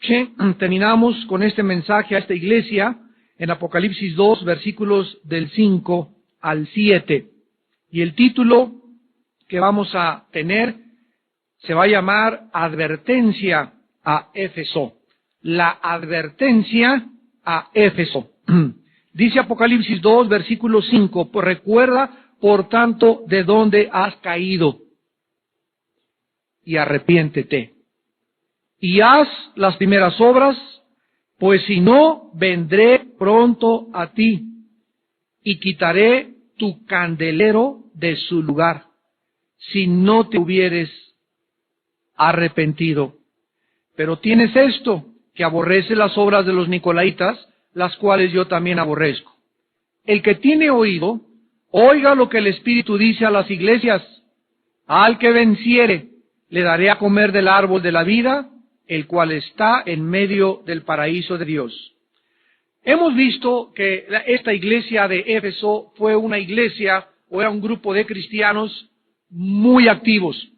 noche terminamos con este mensaje a esta iglesia en Apocalipsis 2, versículos del 5 al 7. Y el título que vamos a tener se va a llamar Advertencia a Éfeso. La advertencia a Éfeso. Dice Apocalipsis 2, versículo 5, pues recuerda, por tanto, de dónde has caído, y arrepiéntete. Y haz las primeras obras, pues si no, vendré pronto a ti, y quitaré tu candelero de su lugar, si no te hubieres arrepentido. Pero tienes esto, que aborrece las obras de los nicolaitas, las cuales yo también aborrezco. El que tiene oído, oiga lo que el Espíritu dice a las iglesias. Al que venciere, le daré a comer del árbol de la vida, el cual está en medio del paraíso de Dios. Hemos visto que esta iglesia de Éfeso fue una iglesia, o era un grupo de cristianos muy activos.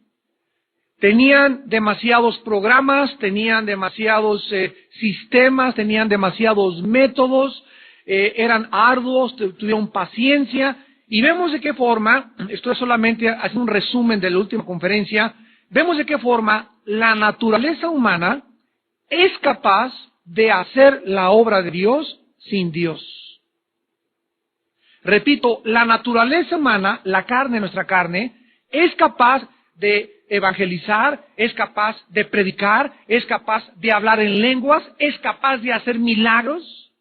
Tenían demasiados programas, tenían demasiados sistemas, tenían demasiados métodos, eran arduos, tuvieron paciencia, y vemos de qué forma, esto es solamente haciendo un resumen de la última conferencia, vemos de qué forma la naturaleza humana es capaz de hacer la obra de Dios sin Dios. Repito, la naturaleza humana, la carne, nuestra carne, es capaz de evangelizar, es capaz de predicar, es capaz de hablar en lenguas, es capaz de hacer milagros,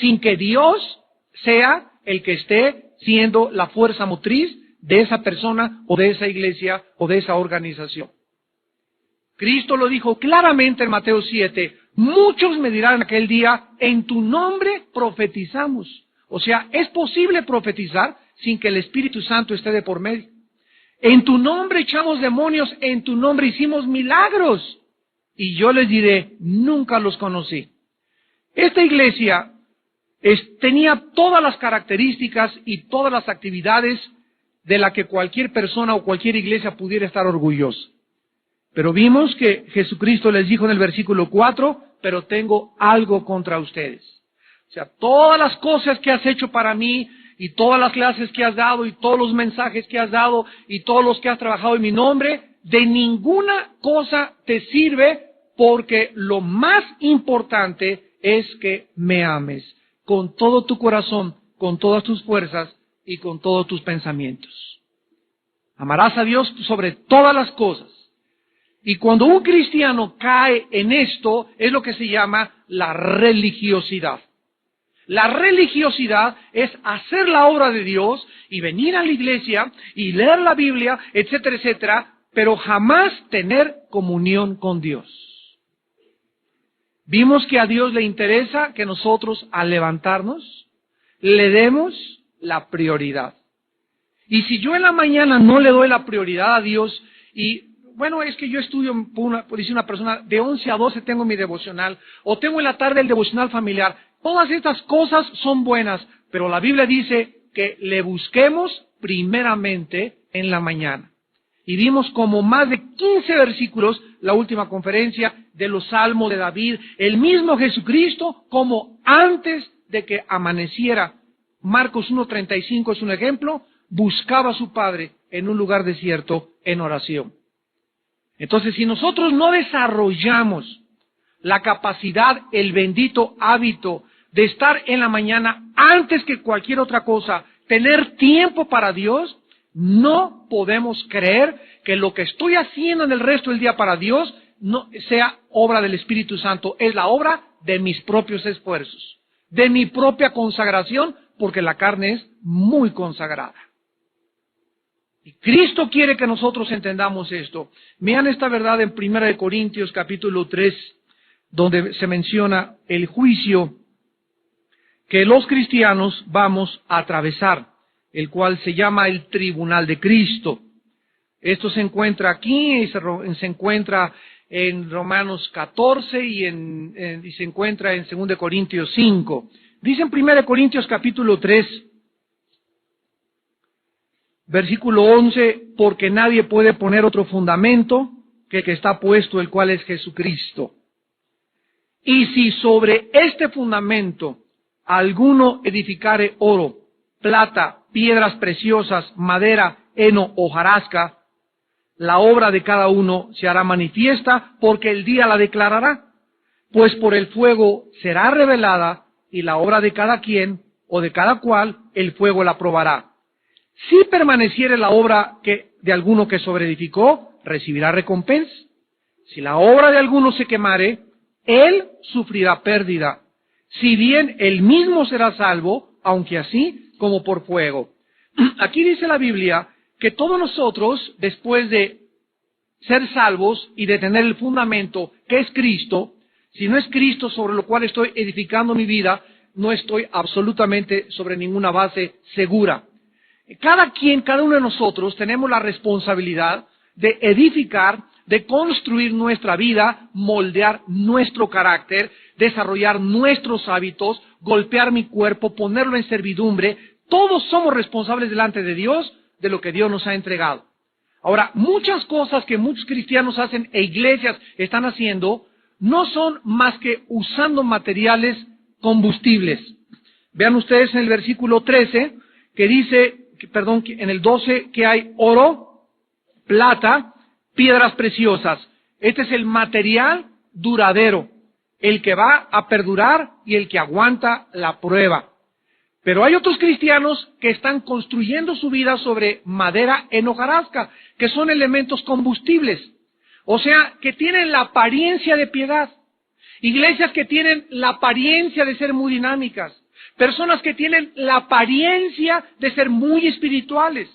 sin que Dios sea el que esté siendo la fuerza motriz de esa persona o de esa iglesia o de esa organización. Cristo lo dijo claramente en Mateo 7, muchos me dirán aquel día, en tu nombre profetizamos. O sea, es posible profetizar sin que el Espíritu Santo esté de por medio. En tu nombre echamos demonios, en tu nombre hicimos milagros. Y yo les diré, nunca los conocí. Esta iglesia tenía todas las características y todas las actividades de la que cualquier persona o cualquier iglesia pudiera estar orgullosa. Pero vimos que Jesucristo les dijo en el versículo 4, pero tengo algo contra ustedes. O sea, todas las cosas que has hecho para mí, y todas las clases que has dado, y todos los mensajes que has dado, y todos los que has trabajado en mi nombre, de ninguna cosa te sirve, porque lo más importante es que me ames con todo tu corazón, con todas tus fuerzas y con todos tus pensamientos. Amarás a Dios sobre todas las cosas. Y cuando un cristiano cae en esto, es lo que se llama la religiosidad. La religiosidad es hacer la obra de Dios y venir a la iglesia y leer la Biblia, etcétera, etcétera, pero jamás tener comunión con Dios. Vimos que a Dios le interesa que nosotros, al levantarnos, le demos la prioridad. Y si yo en la mañana no le doy la prioridad a Dios, y bueno, es que yo estudio, dice una persona, de 11 a 12 tengo mi devocional, o tengo en la tarde el devocional familiar. Todas estas cosas son buenas, pero la Biblia dice que le busquemos primeramente en la mañana. Y vimos como más de 15 versículos, la última conferencia, de los Salmos de David, el mismo Jesucristo, como antes de que amaneciera, Marcos 1:35 es un ejemplo, buscaba a su Padre en un lugar desierto en oración. Entonces, si nosotros no desarrollamos la capacidad, el bendito hábito de estar en la mañana antes que cualquier otra cosa, tener tiempo para Dios, no podemos creer que lo que estoy haciendo en el resto del día para Dios no sea obra del Espíritu Santo, es la obra de mis propios esfuerzos, de mi propia consagración, porque la carne es muy consagrada. Y Cristo quiere que nosotros entendamos esto. Vean esta verdad en 1 Corintios capítulo 3, donde se menciona el juicio que los cristianos vamos a atravesar, el cual se llama el tribunal de Cristo. Esto se encuentra aquí y se encuentra en Romanos 14 y se encuentra en 2 Corintios 5. Dice en 1 Corintios capítulo 3, versículo 11, porque nadie puede poner otro fundamento que el que está puesto, el cual es Jesucristo. Y si sobre este fundamento alguno edificare oro, plata, piedras preciosas, madera, heno o hojarasca, la obra de cada uno se hará manifiesta, porque el día la declarará, pues por el fuego será revelada, y la obra de cada quien o de cada cual el fuego la probará. Si permaneciere la obra de alguno que sobreedificó, recibirá recompensa. Si la obra de alguno se quemare, él sufrirá pérdida, si bien él mismo será salvo, aunque así como por fuego. Aquí dice la Biblia que todos nosotros, después de ser salvos y de tener el fundamento que es Cristo, si no es Cristo sobre lo cual estoy edificando mi vida, no estoy absolutamente sobre ninguna base segura. Cada uno de nosotros tenemos la responsabilidad de edificar, de construir nuestra vida, moldear nuestro carácter, desarrollar nuestros hábitos, golpear mi cuerpo, ponerlo en servidumbre. Todos somos responsables delante de Dios de lo que Dios nos ha entregado. Ahora, muchas cosas que muchos cristianos hacen e iglesias están haciendo no son más que usando materiales combustibles. Vean ustedes en el versículo 13 que dice, en el 12 que hay oro, plata, piedras preciosas. Este es el material duradero, el que va a perdurar y el que aguanta la prueba. Pero hay otros cristianos que están construyendo su vida sobre madera en hojarasca, que son elementos combustibles. O sea, que tienen la apariencia de piedad. Iglesias que tienen la apariencia de ser muy dinámicas. Personas que tienen la apariencia de ser muy espirituales.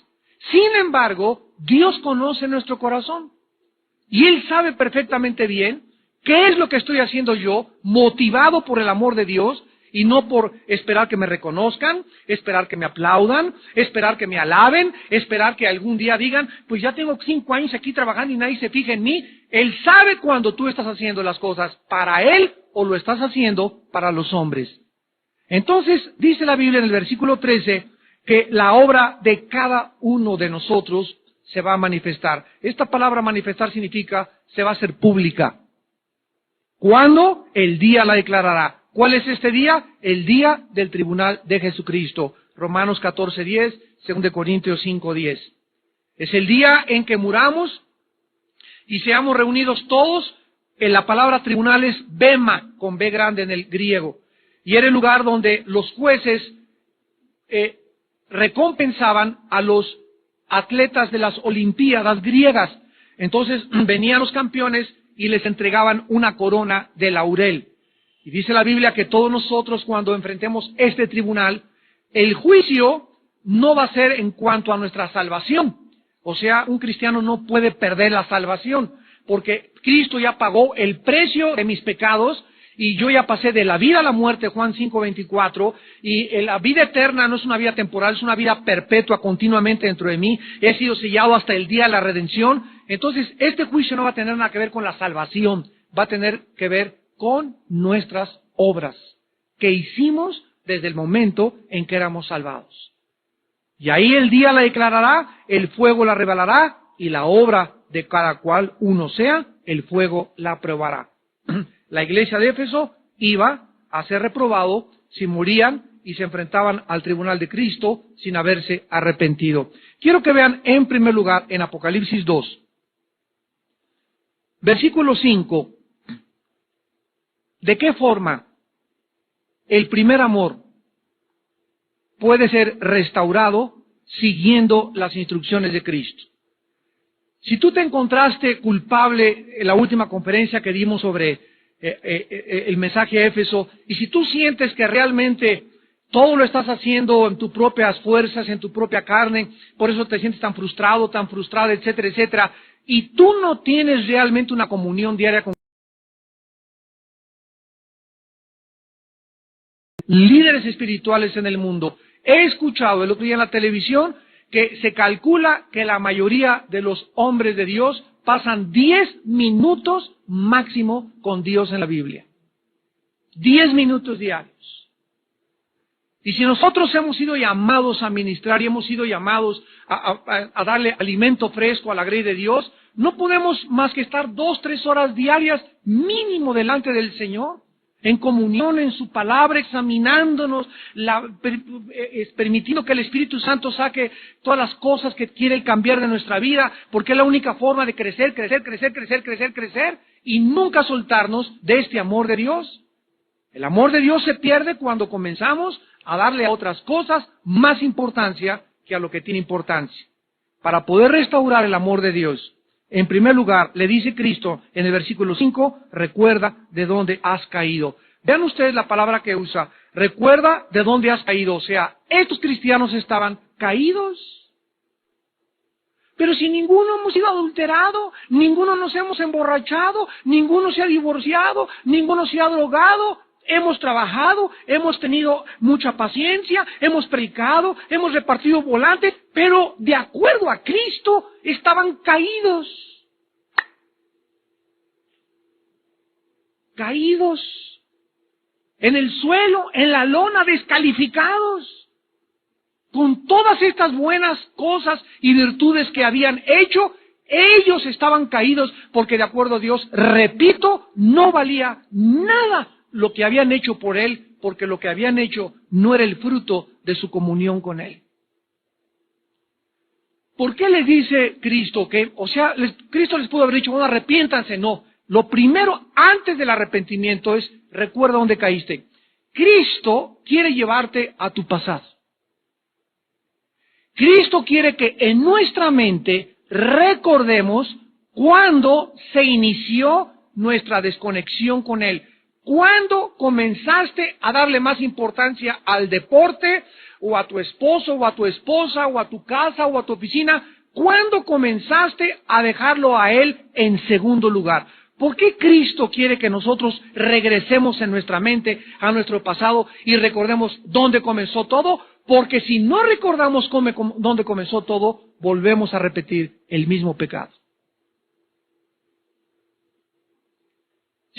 Sin embargo, Dios conoce nuestro corazón. Y Él sabe perfectamente bien qué es lo que estoy haciendo yo, motivado por el amor de Dios, y no por esperar que me reconozcan, esperar que me aplaudan, esperar que me alaben, esperar que algún día digan, pues ya tengo 5 años aquí trabajando y nadie se fija en mí. Él sabe cuando tú estás haciendo las cosas para Él o lo estás haciendo para los hombres. Entonces, dice la Biblia en el versículo 13, que la obra de cada uno de nosotros se va a manifestar. Esta palabra manifestar significa se va a hacer pública. ¿Cuándo? El día la declarará. ¿Cuál es este día? El día del tribunal de Jesucristo. Romanos 14:10, 2 Corintios 5:10. Es el día en que muramos y seamos reunidos todos. En la palabra tribunal es bema, con B grande en el griego. Y era el lugar donde los jueces recompensaban a los atletas de las olimpiadas griegas. Entonces venían los campeones y les entregaban una corona de laurel. Y dice la Biblia que todos nosotros, cuando enfrentemos este tribunal, el juicio no va a ser en cuanto a nuestra salvación. O sea, un cristiano no puede perder la salvación, porque Cristo ya pagó el precio de mis pecados, y yo ya pasé de la vida a la muerte, Juan 5:24, y la vida eterna no es una vida temporal, es una vida perpetua continuamente dentro de mí. He sido sellado hasta el día de la redención. Entonces, este juicio no va a tener nada que ver con la salvación, va a tener que ver con nuestras obras que hicimos desde el momento en que éramos salvados. Y ahí el día la declarará, el fuego la revelará, y la obra de cada cual uno sea, el fuego la probará. La iglesia de Éfeso iba a ser reprobado si morían y se enfrentaban al tribunal de Cristo sin haberse arrepentido. Quiero que vean en primer lugar en Apocalipsis 2, versículo 5, ¿de qué forma el primer amor puede ser restaurado siguiendo las instrucciones de Cristo? Si tú te encontraste culpable en la última conferencia que dimos sobre el mensaje a Éfeso, y si tú sientes que realmente todo lo estás haciendo en tus propias fuerzas, en tu propia carne, por eso te sientes tan frustrado, tan frustrada, etcétera, etcétera, y tú no tienes realmente una comunión diaria con líderes espirituales en el mundo. He escuchado el otro día en la televisión que se calcula que la mayoría de los hombres de Dios pasan 10 minutos máximo con Dios en la Biblia. 10 minutos diarios. Y si nosotros hemos sido llamados a ministrar y hemos sido llamados a darle alimento fresco a la grey de Dios, no podemos más que estar 2-3 horas diarias mínimo delante del Señor. en comunión en su palabra, examinándonos, permitiendo que el Espíritu Santo saque todas las cosas que quiere cambiar de nuestra vida, porque es la única forma de crecer, y nunca soltarnos de este amor de Dios. El amor de Dios se pierde cuando comenzamos a darle a otras cosas más importancia que a lo que tiene importancia. Para poder restaurar el amor de Dios, en primer lugar, le dice Cristo en el versículo 5, recuerda de dónde has caído. Vean ustedes la palabra que usa, recuerda de dónde has caído. O sea, estos cristianos estaban caídos. Pero si ninguno hemos sido adulterado, ninguno nos hemos emborrachado, ninguno se ha divorciado, ninguno se ha drogado, hemos trabajado, hemos tenido mucha paciencia, hemos predicado, hemos repartido volantes, pero de acuerdo a Cristo estaban caídos. Caídos en el suelo, en la lona, descalificados. Con todas estas buenas cosas y virtudes que habían hecho, ellos estaban caídos porque de acuerdo a Dios, repito, no valía nada lo que habían hecho por Él, porque lo que habían hecho no era el fruto de su comunión con Él. ¿Por qué les dice Cristo que, Cristo les pudo haber dicho, bueno, arrepiéntanse? No. Lo primero, antes del arrepentimiento, es, recuerda dónde caíste. Cristo quiere llevarte a tu pasado. Cristo quiere que en nuestra mente recordemos cuándo se inició nuestra desconexión con Él. ¿Cuándo comenzaste a darle más importancia al deporte, o a tu esposo, o a tu esposa, o a tu casa, o a tu oficina? ¿Cuándo comenzaste a dejarlo a Él en segundo lugar? ¿Por qué Cristo quiere que nosotros regresemos en nuestra mente a nuestro pasado y recordemos dónde comenzó todo? Porque si no recordamos dónde comenzó todo, volvemos a repetir el mismo pecado.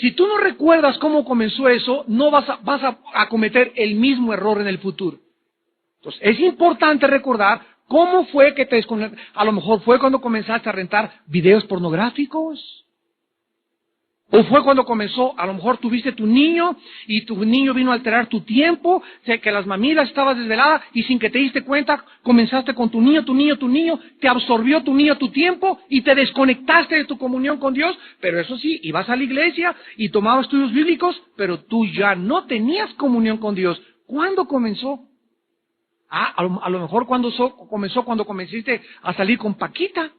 Si tú no recuerdas cómo comenzó eso, no vas a cometer el mismo error en el futuro. Entonces, es importante recordar cómo fue que te desconectaste. A lo mejor fue cuando comenzaste a rentar videos pornográficos. O fue cuando comenzó, a lo mejor tuviste tu niño y tu niño vino a alterar tu tiempo, que las mamilas estabas desvelada y sin que te diste cuenta comenzaste con tu niño, te absorbió tu niño tu tiempo y te desconectaste de tu comunión con Dios. Pero eso sí, ibas a la iglesia y tomabas estudios bíblicos, pero tú ya no tenías comunión con Dios. ¿Cuándo comenzó? A lo mejor comenzó cuando comenzaste a salir con Paquita.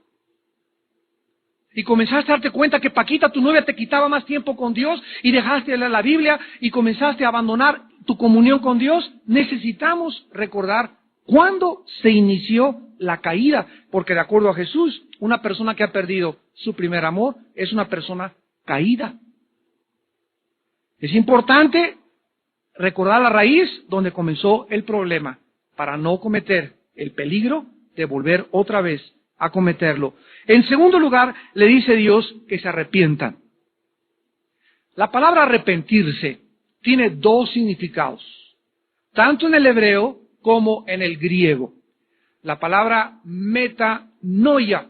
Y comenzaste a darte cuenta que Paquita, tu novia, te quitaba más tiempo con Dios y dejaste de leer la Biblia y comenzaste a abandonar tu comunión con Dios. Necesitamos recordar cuándo se inició la caída, porque de acuerdo a Jesús, una persona que ha perdido su primer amor es una persona caída. Es importante recordar la raíz donde comenzó el problema para no cometer el peligro de volver otra vez a cometerlo. En segundo lugar, le dice Dios que se arrepientan. La palabra arrepentirse tiene dos significados, tanto en el hebreo como en el griego. La palabra metanoia,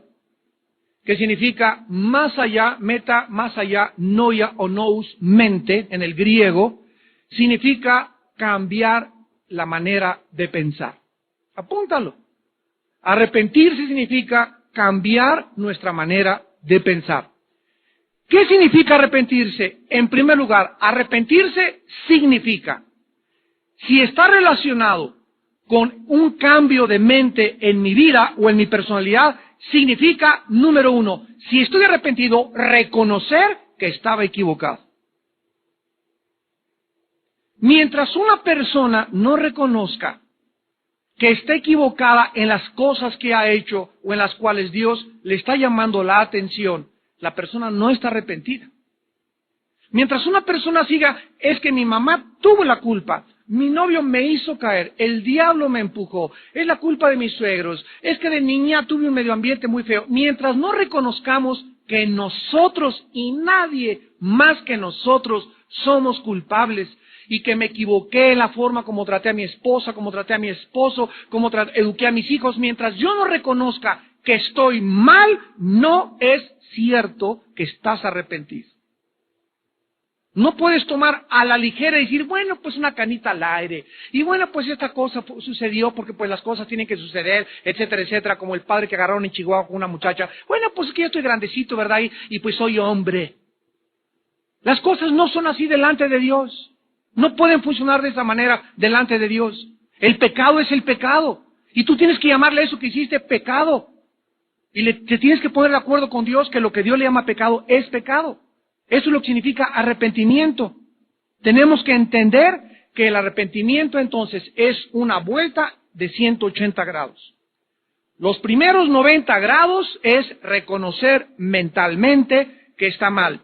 que significa más allá, meta, más allá, noia o nous, mente, en el griego, significa cambiar la manera de pensar. Apúntalo. Arrepentirse significa cambiar nuestra manera de pensar. ¿Qué significa arrepentirse? En primer lugar, arrepentirse significa, si está relacionado con un cambio de mente en mi vida o en mi personalidad, significa, número uno, si estoy arrepentido, reconocer que estaba equivocado. Mientras una persona no reconozca que está equivocada en las cosas que ha hecho o en las cuales Dios le está llamando la atención, la persona no está arrepentida. Mientras una persona siga, es que mi mamá tuvo la culpa, mi novio me hizo caer, el diablo me empujó, es la culpa de mis suegros, es que de niña tuve un medio ambiente muy feo. Mientras no reconozcamos que nosotros y nadie más que nosotros somos culpables, y que me equivoqué en la forma como traté a mi esposa, como traté a mi esposo, como eduqué a mis hijos, mientras yo no reconozca que estoy mal, no es cierto que estás arrepentido. No puedes tomar a la ligera y decir, bueno, pues una canita al aire. Y bueno, pues esta cosa sucedió porque pues las cosas tienen que suceder, etcétera, etcétera. Como el padre que agarraron en Chihuahua con una muchacha. Bueno, pues es que yo estoy grandecito, ¿verdad? Y pues soy hombre. Las cosas no son así delante de Dios. No pueden funcionar de esa manera delante de Dios. El pecado es el pecado. Y tú tienes que llamarle a eso que hiciste pecado. Y te tienes que poner de acuerdo con Dios que lo que Dios le llama pecado es pecado. Eso es lo que significa arrepentimiento. Tenemos que entender que el arrepentimiento entonces es una vuelta de 180 grados. Los primeros 90 grados es reconocer mentalmente que está mal.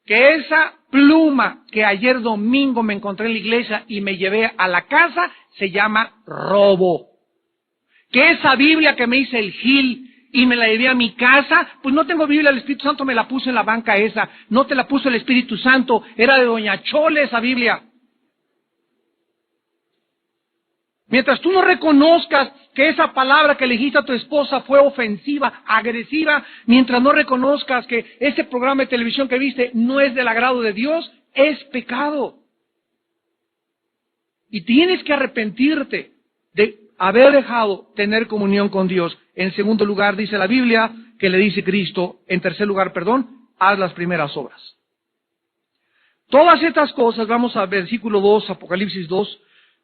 Que esa pluma que ayer domingo me encontré en la iglesia y me llevé a la casa se llama robo. Que esa Biblia que me hice el Gil y me la llevé a mi casa, pues no tengo Biblia, el Espíritu Santo me la puso en la banca esa, no te la puso el Espíritu Santo, era de Doña Chole esa Biblia. Mientras tú no reconozcas que esa palabra que elegiste a tu esposa fue ofensiva, agresiva, mientras no reconozcas que ese programa de televisión que viste no es del agrado de Dios, es pecado. Y tienes que arrepentirte de haber dejado tener comunión con Dios. En segundo lugar, dice la Biblia, que le dice Cristo, en tercer lugar, haz las primeras obras. Todas estas cosas, vamos a versículo 2, Apocalipsis 2,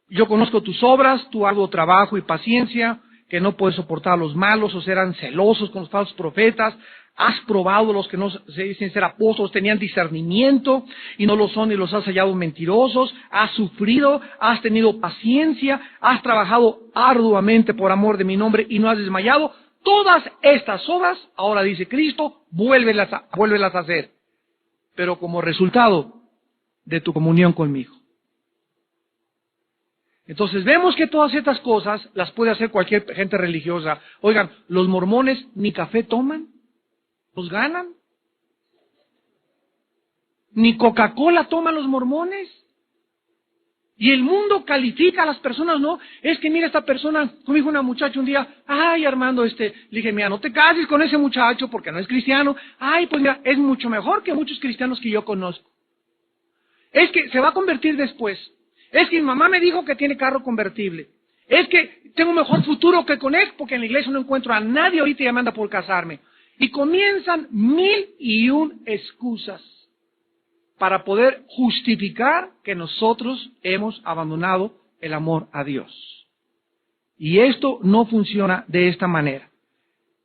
yo conozco tus obras, tu arduo trabajo y paciencia, que no puedes soportar a los malos, o eran celosos con los falsos profetas, has probado los que no se dicen ser apóstoles, tenían discernimiento y no lo son y los has hallado mentirosos, has sufrido, has tenido paciencia, has trabajado arduamente por amor de mi nombre y no has desmayado. Todas estas obras, ahora dice Cristo, vuélvelas a hacer, pero como resultado de tu comunión conmigo. Entonces vemos que todas estas cosas las puede hacer cualquier gente religiosa. Oigan, los mormones ni café toman. ¿Los ganan? Ni Coca-Cola toman los mormones. Y el mundo califica a las personas, ¿no? Es que mira esta persona, como dijo una muchacha un día, ay Armando, le dije, mira, no te cases con ese muchacho porque no es cristiano. Ay, pues mira, es mucho mejor que muchos cristianos que yo conozco. Es que se va a convertir después. Es que mi mamá me dijo que tiene carro convertible. Es que tengo un mejor futuro que con él porque en la iglesia no encuentro a nadie ahorita y ya me anda por casarme. Y comienzan 1001 excusas para poder justificar que nosotros hemos abandonado el amor a Dios. Y esto no funciona de esta manera.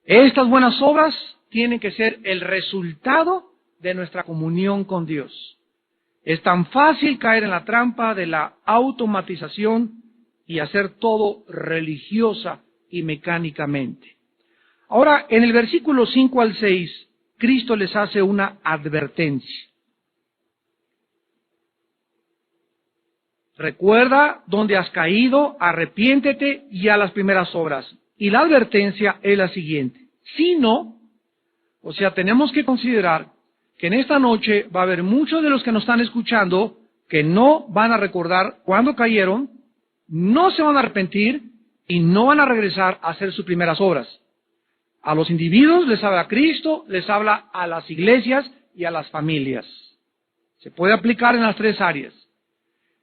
Estas buenas obras tienen que ser el resultado de nuestra comunión con Dios. Es tan fácil caer en la trampa de la automatización y hacer todo religiosa y mecánicamente. Ahora, en el versículo 5 al 6, Cristo les hace una advertencia. Recuerda dónde has caído, arrepiéntete y haz las primeras obras. Y la advertencia es la siguiente. Si no, o sea, tenemos que considerar que en esta noche va a haber muchos de los que nos están escuchando que no van a recordar cuándo cayeron, no se van a arrepentir y no van a regresar a hacer sus primeras obras. A los individuos les habla Cristo, les habla a las iglesias y a las familias. Se puede aplicar en las tres áreas.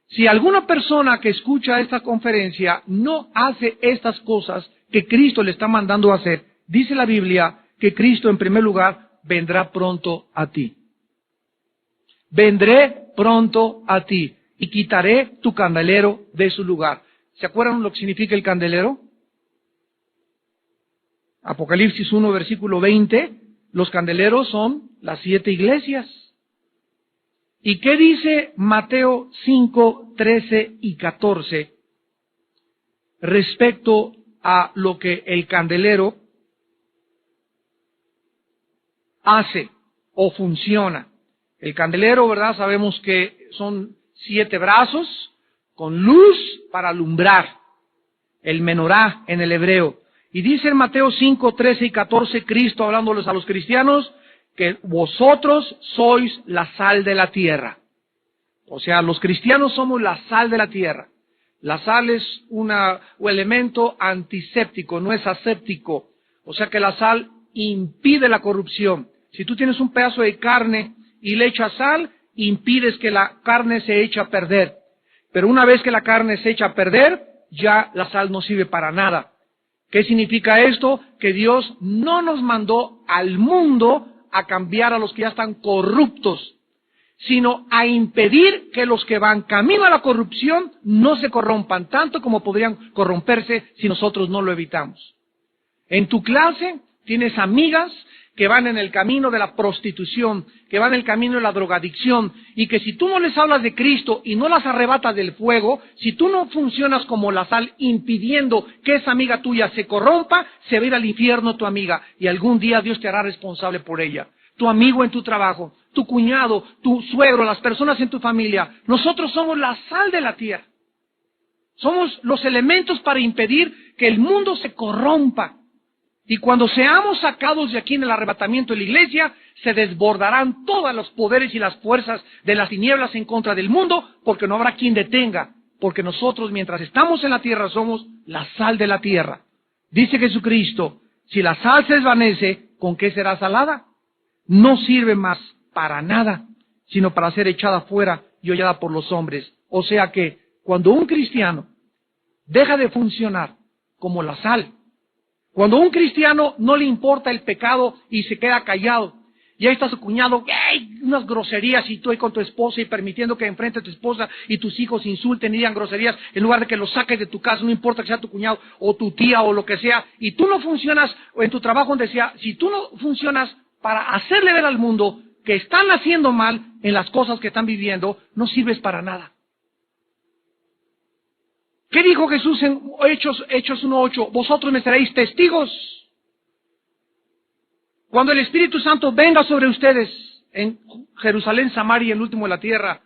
Si alguna persona que escucha esta conferencia no hace estas cosas que Cristo le está mandando a hacer, dice la Biblia que Cristo en primer lugar vendrá pronto a ti. Vendré pronto a ti y quitaré tu candelero de su lugar. ¿Se acuerdan lo que significa el candelero? Apocalipsis 1, versículo 20, los candeleros son las 7 iglesias. ¿Y qué dice Mateo 5, 13 y 14 respecto a lo que el candelero hace o funciona? El candelero, ¿verdad? Sabemos que son 7 brazos con luz para alumbrar. El menorá en el hebreo. Y dice en Mateo 5, 13 y 14, Cristo hablándoles a los cristianos, que vosotros sois la sal de la tierra. O sea, los cristianos somos la sal de la tierra. La sal es un elemento antiséptico, no es aséptico. O sea que la sal impide la corrupción. Si tú tienes un pedazo de carne y le echas sal, impides que la carne se eche a perder. Pero una vez que la carne se echa a perder, ya la sal no sirve para nada. ¿Qué significa esto? Que Dios no nos mandó al mundo a cambiar a los que ya están corruptos, sino a impedir que los que van camino a la corrupción no se corrompan tanto como podrían corromperse si nosotros no lo evitamos. En tu clase tienes amigas que van en el camino de la prostitución, que van en el camino de la drogadicción, y que si tú no les hablas de Cristo y no las arrebatas del fuego, si tú no funcionas como la sal impidiendo que esa amiga tuya se corrompa, se va a ir al infierno tu amiga, y algún día Dios te hará responsable por ella. Tu amigo en tu trabajo, tu cuñado, tu suegro, las personas en tu familia, nosotros somos la sal de la tierra. Somos los elementos para impedir que el mundo se corrompa. Y cuando seamos sacados de aquí en el arrebatamiento de la iglesia, se desbordarán todos los poderes y las fuerzas de las tinieblas en contra del mundo, porque no habrá quien detenga, porque nosotros mientras estamos en la tierra somos la sal de la tierra. Dice Jesucristo, si la sal se desvanece, ¿con qué será salada? No sirve más para nada, sino para ser echada fuera y hollada por los hombres. O sea que cuando un cristiano deja de funcionar como la sal, cuando a un cristiano no le importa el pecado y se queda callado, y ahí está su cuñado, ¡ey! Unas groserías, y tú ahí con tu esposa y permitiendo que enfrente a tu esposa y tus hijos insulten y digan groserías, en lugar de que los saques de tu casa, no importa que sea tu cuñado o tu tía o lo que sea, y tú no funcionas, o en tu trabajo donde sea, si tú no funcionas para hacerle ver al mundo que están haciendo mal en las cosas que están viviendo, no sirves para nada. ¿Qué dijo Jesús en Hechos 1:8? Vosotros me seréis testigos. Cuando el Espíritu Santo venga sobre ustedes en Jerusalén, Samaria y el último de la tierra,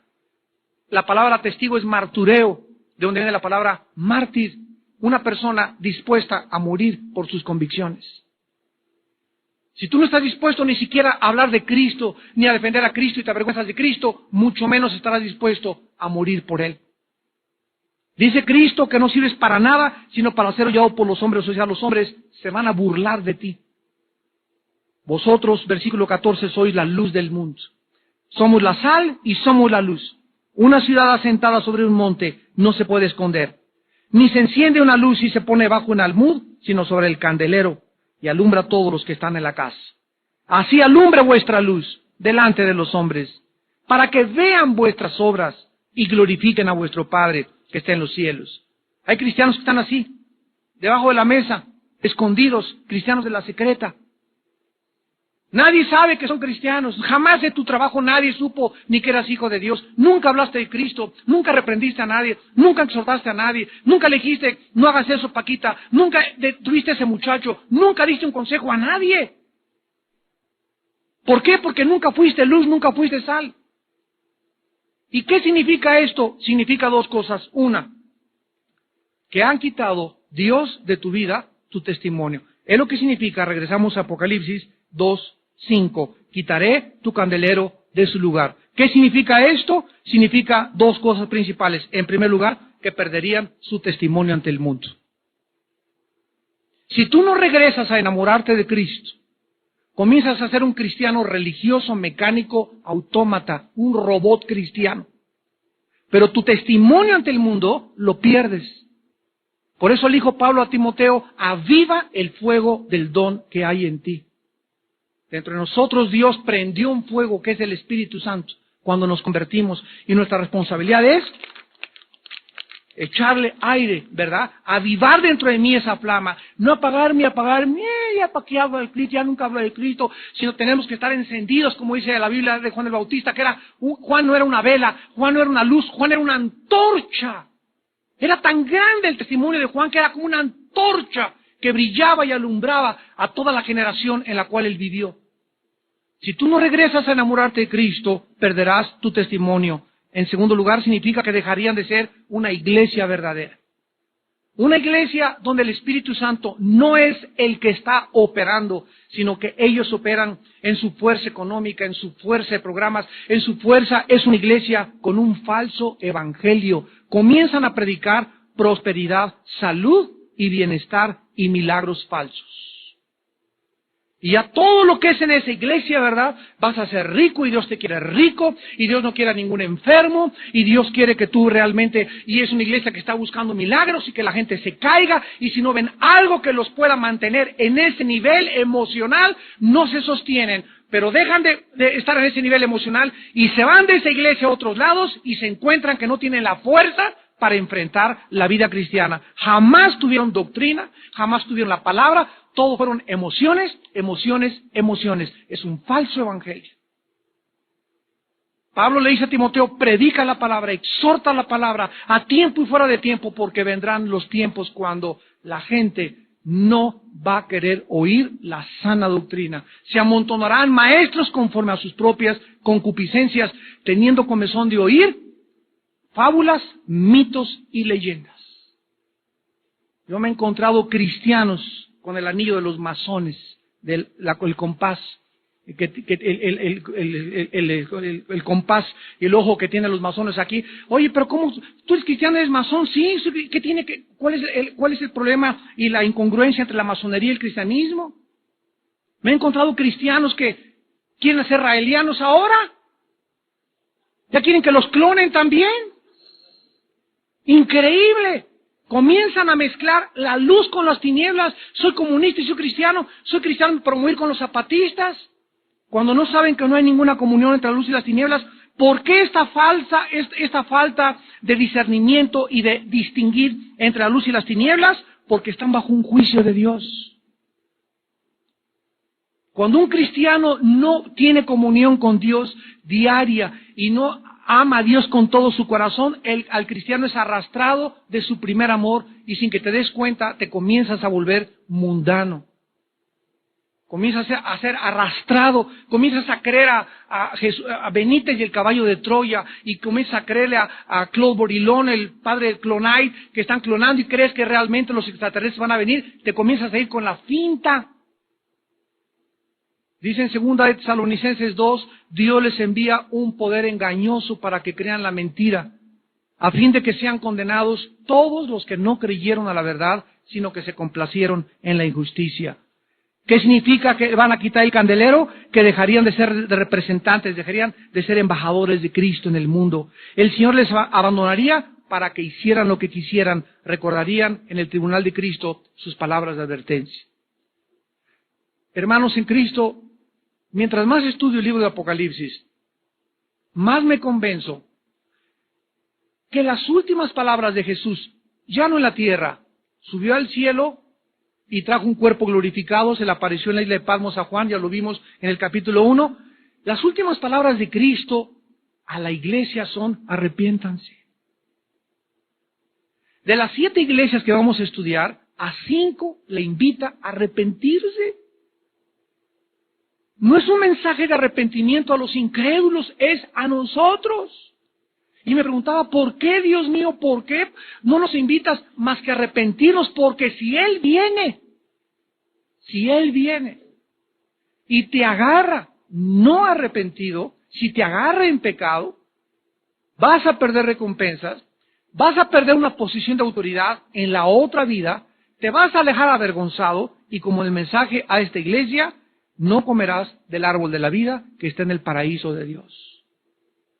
la palabra testigo es martureo, de donde viene la palabra mártir, una persona dispuesta a morir por sus convicciones. Si tú no estás dispuesto ni siquiera a hablar de Cristo, ni a defender a Cristo y te avergüenzas de Cristo, mucho menos estarás dispuesto a morir por Él. Dice Cristo que no sirves para nada, sino para ser hollado por los hombres, o sea, los hombres se van a burlar de ti. Vosotros, versículo 14, sois la luz del mundo. Somos la sal y somos la luz. Una ciudad asentada sobre un monte no se puede esconder. Ni se enciende una luz y se pone bajo un almud, sino sobre el candelero, y alumbra a todos los que están en la casa. Así alumbre vuestra luz delante de los hombres, para que vean vuestras obras y glorifiquen a vuestro Padre que está en los cielos. Hay cristianos que están así, debajo de la mesa, escondidos, cristianos de la secreta. Nadie sabe que son cristianos. Jamás de tu trabajo nadie supo ni que eras hijo de Dios. Nunca hablaste de Cristo, nunca reprendiste a nadie, nunca exhortaste a nadie, nunca le dijiste, no hagas eso, Paquita, nunca detuviste a ese muchacho, nunca diste un consejo a nadie. ¿Por qué? Porque nunca fuiste luz, nunca fuiste sal. ¿Y qué significa esto? Significa dos cosas. Una, que han quitado Dios de tu vida tu testimonio. Es lo que significa, regresamos a Apocalipsis 2:5, quitaré tu candelero de su lugar. ¿Qué significa esto? Significa dos cosas principales. En primer lugar, que perderían su testimonio ante el mundo. Si tú no regresas a enamorarte de Cristo, comienzas a ser un cristiano religioso, mecánico, autómata, un robot cristiano. Pero tu testimonio ante el mundo lo pierdes. Por eso le dijo Pablo a Timoteo, aviva el fuego del don que hay en ti. Dentro de nosotros Dios prendió un fuego que es el Espíritu Santo cuando nos convertimos. Y nuestra responsabilidad es echarle aire, ¿verdad? Avivar dentro de mí esa flama. No apagarme, ya para qué hablo del Cristo, ya nunca hablo del Cristo, sino tenemos que estar encendidos, como dice la Biblia de Juan el Bautista, que Juan no era una vela, Juan no era una luz, Juan era una antorcha. Era tan grande el testimonio de Juan que era como una antorcha que brillaba y alumbraba a toda la generación en la cual él vivió. Si tú no regresas a enamorarte de Cristo, perderás tu testimonio. En segundo lugar, significa que dejarían de ser una iglesia verdadera. Una iglesia donde el Espíritu Santo no es el que está operando, sino que ellos operan en su fuerza económica, en su fuerza de programas, en su fuerza. Es una iglesia con un falso evangelio. Comienzan a predicar prosperidad, salud y bienestar y milagros falsos. Y ya todo lo que es en esa iglesia, ¿verdad? Vas a ser rico y Dios te quiere rico y Dios no quiere a ningún enfermo y Dios quiere que tú realmente, y es una iglesia que está buscando milagros y que la gente se caiga y si no ven algo que los pueda mantener en ese nivel emocional, no se sostienen. Pero dejan de estar en ese nivel emocional y se van de esa iglesia a otros lados y se encuentran que no tienen la fuerza para enfrentar la vida cristiana. Jamás tuvieron doctrina, jamás tuvieron la palabra, todo fueron emociones, emociones, emociones. Es un falso evangelio. Pablo le dice a Timoteo, predica la palabra, exhorta la palabra, a tiempo y fuera de tiempo, porque vendrán los tiempos cuando la gente no va a querer oír la sana doctrina. Se amontonarán maestros conforme a sus propias concupiscencias, teniendo comezón de oír fábulas, mitos y leyendas. Yo me he encontrado cristianos con el anillo de los masones, el compás, el compás y el ojo que tienen los masones aquí. Oye, pero ¿cómo? ¿Tú eres cristiano, eres masón? Sí, ¿qué tiene que? ¿Cuál es el problema y la incongruencia entre la masonería y el cristianismo? Me he encontrado cristianos que quieren ser raelianos ahora. Ya quieren que los clonen también. Increíble. Comienzan a mezclar la luz con las tinieblas. Soy comunista y soy cristiano para morir con los zapatistas. Cuando no saben que no hay ninguna comunión entre la luz y las tinieblas, ¿por qué esta falta de discernimiento y de distinguir entre la luz y las tinieblas? Porque están bajo un juicio de Dios. Cuando un cristiano no tiene comunión con Dios diaria y no ama a Dios con todo su corazón, al cristiano es arrastrado de su primer amor y sin que te des cuenta te comienzas a volver mundano. Comienzas a ser arrastrado, comienzas a creer a Benítez y el caballo de Troya, y comienzas a creerle a Claude Borilón, el padre de Clonite, que están clonando y crees que realmente los extraterrestres van a venir, te comienzas a ir con la finta. Dice en 2 de Tesalonicenses 2, Dios les envía un poder engañoso para que crean la mentira, a fin de que sean condenados todos los que no creyeron a la verdad, sino que se complacieron en la injusticia. ¿Qué significa que van a quitar el candelero? Que dejarían de ser de representantes, dejarían de ser embajadores de Cristo en el mundo. El Señor les abandonaría para que hicieran lo que quisieran, recordarían en el tribunal de Cristo sus palabras de advertencia. Hermanos en Cristo, mientras más estudio el libro de Apocalipsis, más me convenzo que las últimas palabras de Jesús, ya no en la tierra, subió al cielo y trajo un cuerpo glorificado, se le apareció en la isla de Patmos a Juan, ya lo vimos en el capítulo 1. Las últimas palabras de Cristo a la iglesia son: arrepiéntanse. De las 7 iglesias que vamos a estudiar, a 5 le invita a arrepentirse. No es un mensaje de arrepentimiento a los incrédulos, es a nosotros. Y me preguntaba, ¿por qué, Dios mío, por qué no nos invitas más que a arrepentirnos? Porque si Él viene y te agarra no arrepentido, si te agarra en pecado, vas a perder recompensas, vas a perder una posición de autoridad en la otra vida, te vas a alejar avergonzado y como el mensaje a esta iglesia, no comerás del árbol de la vida que está en el paraíso de Dios.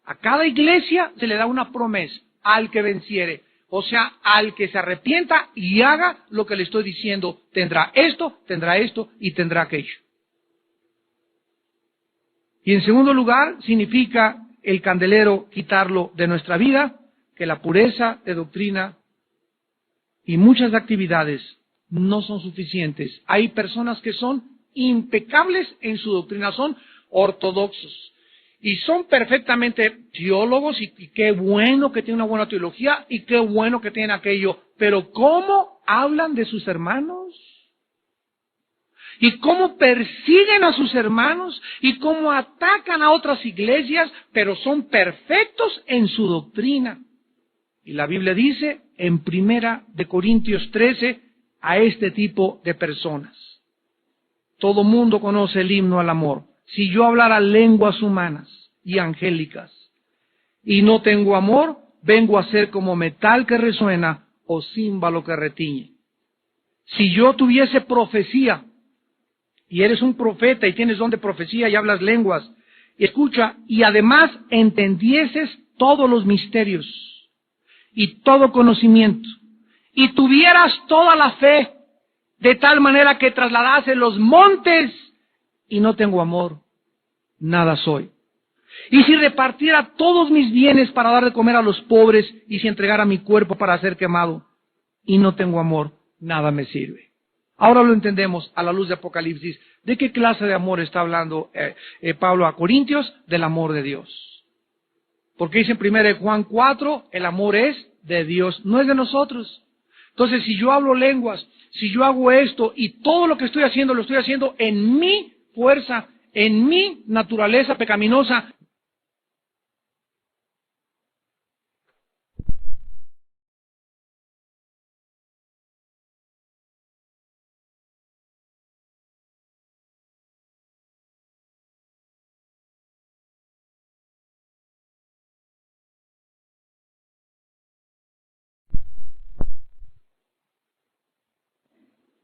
A cada iglesia se le da una promesa: al que venciere, o sea, al que se arrepienta y haga lo que le estoy diciendo, tendrá esto y tendrá aquello. Y en segundo lugar, significa el candelero quitarlo de nuestra vida, que la pureza de doctrina y muchas actividades no son suficientes. Hay personas que son impecables en su doctrina, son ortodoxos. Y son perfectamente teólogos, y qué bueno que tienen una buena teología, y qué bueno que tienen aquello. Pero ¿cómo hablan de sus hermanos? ¿Y cómo persiguen a sus hermanos? ¿Y cómo atacan a otras iglesias? Pero son perfectos en su doctrina. Y la Biblia dice en 1 Corintios 13 a este tipo de personas. Todo mundo conoce el himno al amor. Si yo hablara lenguas humanas y angélicas y no tengo amor, vengo a ser como metal que resuena o címbalo que retiñe. Si yo tuviese profecía y eres un profeta y tienes don de profecía y hablas lenguas, escucha, y además entendieses todos los misterios y todo conocimiento, y tuvieras toda la fe, de tal manera que trasladases los montes, y no tengo amor, nada soy. Y si repartiera todos mis bienes para dar de comer a los pobres, y si entregara mi cuerpo para ser quemado, y no tengo amor, nada me sirve. Ahora lo entendemos a la luz de Apocalipsis. ¿De qué clase de amor está hablando Pablo a Corintios? Del amor de Dios. Porque dice en 1 Juan 4, el amor es de Dios, no es de nosotros. Entonces, si yo hablo lenguas, si yo hago esto, y todo lo que estoy haciendo, lo estoy haciendo en mi fuerza, en mi naturaleza pecaminosa,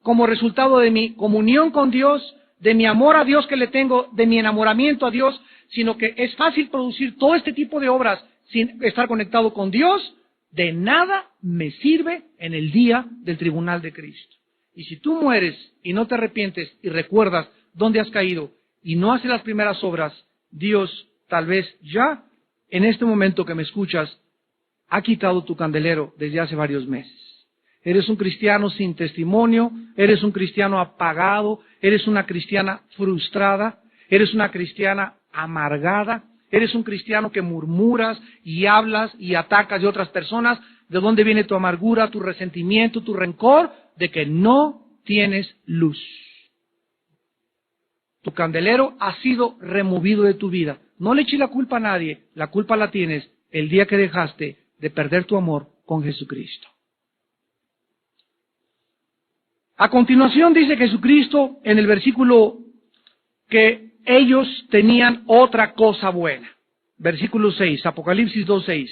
como resultado de mi comunión con Dios, de mi amor a Dios que le tengo, de mi enamoramiento a Dios, sino que es fácil producir todo este tipo de obras sin estar conectado con Dios, de nada me sirve en el día del tribunal de Cristo. Y si tú mueres y no te arrepientes y recuerdas dónde has caído y no haces las primeras obras, Dios tal vez ya, en este momento que me escuchas, ha quitado tu candelero desde hace varios meses. Eres un cristiano sin testimonio, eres un cristiano apagado, eres una cristiana frustrada, eres una cristiana amargada, eres un cristiano que murmuras y hablas y atacas de otras personas. ¿De dónde viene tu amargura, tu resentimiento, tu rencor? De que no tienes luz. Tu candelero ha sido removido de tu vida. No le eches la culpa a nadie, la culpa la tienes el día que dejaste de perder tu amor con Jesucristo. A continuación dice Jesucristo en el versículo que ellos tenían otra cosa buena. Versículo 6, Apocalipsis 2:6,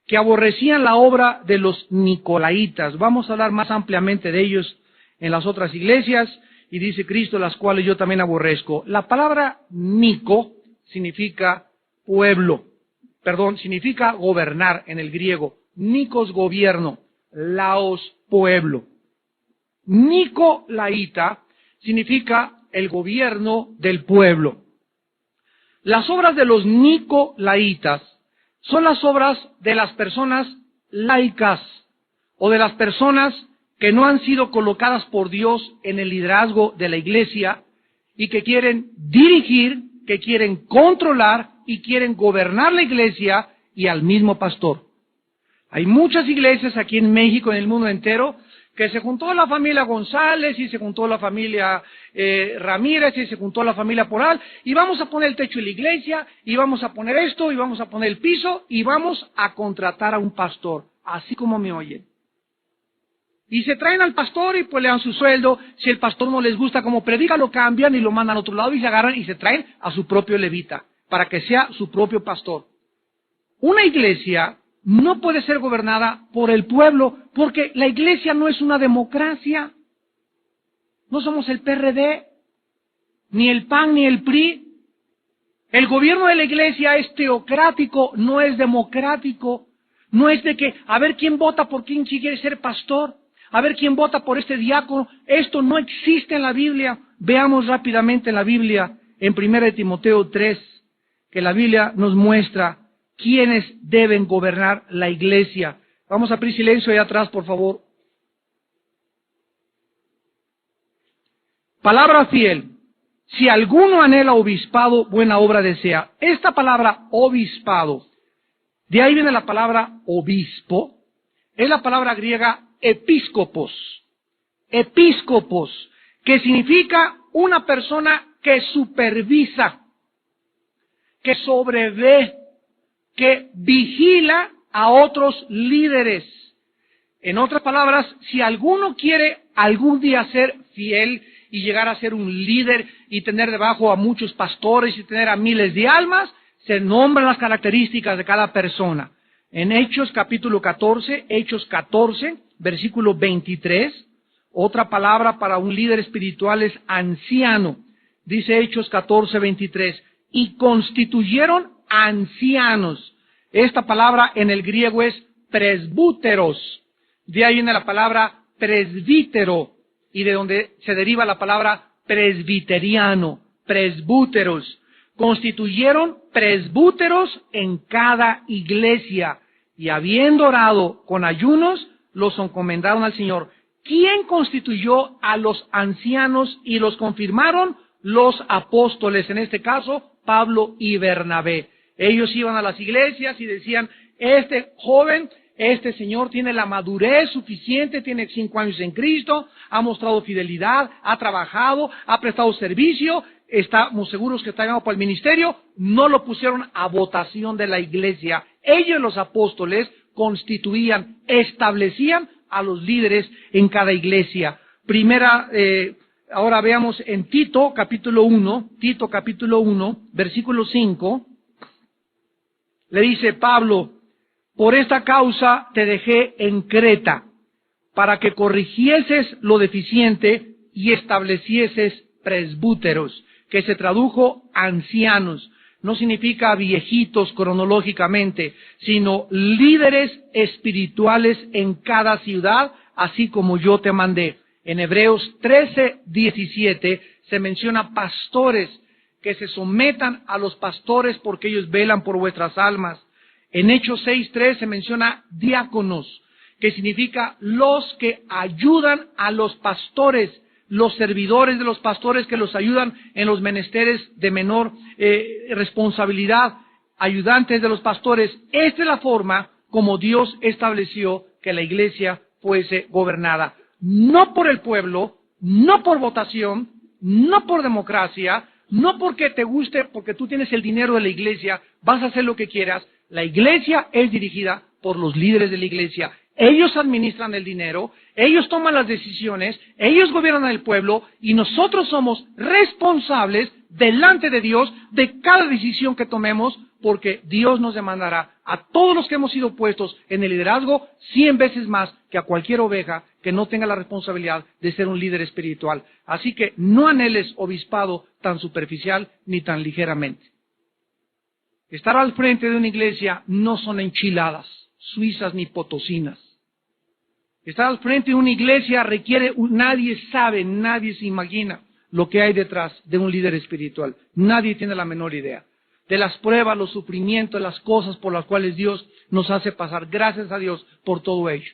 que aborrecían la obra de los Nicolaitas. Vamos a hablar más ampliamente de ellos en las otras iglesias, y dice Cristo, las cuales yo también aborrezco. La palabra Nico significa pueblo, significa gobernar en el griego. Nikos, gobierno, laos, pueblo. Nicolaita significa el gobierno del pueblo. Las obras de los Nicolaitas son las obras de las personas laicas o de las personas que no han sido colocadas por Dios en el liderazgo de la iglesia y que quieren dirigir, que quieren controlar y quieren gobernar la iglesia y al mismo pastor. Hay muchas iglesias aquí en México, en el mundo entero, que se juntó la familia González y se juntó la familia Ramírez y se juntó la familia Poral y vamos a poner el techo de la iglesia y vamos a poner esto y vamos a poner el piso y vamos a contratar a un pastor, así como me oyen. Y se traen al pastor y pues le dan su sueldo. Si el pastor no les gusta como predica, lo cambian y lo mandan a otro lado y se agarran y se traen a su propio levita para que sea su propio pastor. Una iglesia no puede ser gobernada por el pueblo, porque la iglesia no es una democracia. No somos el PRD, ni el PAN, ni el PRI. El gobierno de la iglesia es teocrático, no es democrático. No es de que, a ver quién vota por quién quiere ser pastor, a ver quién vota por este diácono. Esto no existe en la Biblia. Veamos rápidamente en la Biblia, en 1 Timoteo 3, que la Biblia nos muestra quiénes deben gobernar la iglesia. Vamos a pedir silencio ahí atrás, por favor. Palabra fiel. Si alguno anhela obispado, buena obra desea. Esta palabra obispado, de ahí viene la palabra obispo, es la palabra griega episcopos. Episcopos, que significa una persona que supervisa, que sobrevé, que vigila a otros líderes. En otras palabras, si alguno quiere algún día ser fiel y llegar a ser un líder y tener debajo a muchos pastores y tener a miles de almas, se nombran las características de cada persona. En Hechos capítulo 14, Hechos 14, versículo 23, Otra palabra para un líder espiritual es anciano. Dice Hechos 14:23, y constituyeron ancianos. Esta palabra en el griego es presbúteros. De ahí viene la palabra presbítero, y de donde se deriva la palabra presbiteriano, presbúteros. Constituyeron presbúteros en cada iglesia, y habiendo orado con ayunos, los encomendaron al Señor. ¿Quién constituyó a los ancianos y los confirmaron? Los apóstoles, en este caso, Pablo y Bernabé. Ellos iban a las iglesias y decían, este joven, este señor tiene la madurez suficiente, tiene 5 años en Cristo, ha mostrado fidelidad, ha trabajado, ha prestado servicio, estamos seguros que está llamado para el ministerio. No lo pusieron a votación de la iglesia. Ellos, los apóstoles, constituían, establecían a los líderes en cada iglesia. Ahora veamos en Tito capítulo 1, versículo 5, le dice Pablo, por esta causa te dejé en Creta, para que corrigieses lo deficiente y establecieses presbúteros, que se tradujo ancianos. No significa viejitos cronológicamente, sino líderes espirituales en cada ciudad, así como yo te mandé. En Hebreos 13:17 se menciona pastores, que se sometan a los pastores porque ellos velan por vuestras almas. En Hechos 6:3 se menciona diáconos, que significa los que ayudan a los pastores, los servidores de los pastores que los ayudan en los menesteres de menor responsabilidad, ayudantes de los pastores. Esta es la forma como Dios estableció que la iglesia fuese gobernada. No por el pueblo, no por votación, no por democracia, no porque te guste, porque tú tienes el dinero de la iglesia, vas a hacer lo que quieras. La iglesia es dirigida por los líderes de la iglesia. Ellos administran el dinero, ellos toman las decisiones, ellos gobiernan el pueblo y nosotros somos responsables delante de Dios de cada decisión que tomemos, porque Dios nos demandará a todos los que hemos sido puestos en el liderazgo 100 veces más que a cualquier oveja que no tenga la responsabilidad de ser un líder espiritual. Así que no anheles obispado tan superficial ni tan ligeramente. Estar al frente de una iglesia no son enchiladas suizas ni potosinas. Estar al frente de una iglesia requiere, nadie sabe, nadie se imagina lo que hay detrás de un líder espiritual. Nadie tiene la menor idea de las pruebas, los sufrimientos, las cosas por las cuales Dios nos hace pasar. Gracias a Dios por todo ello.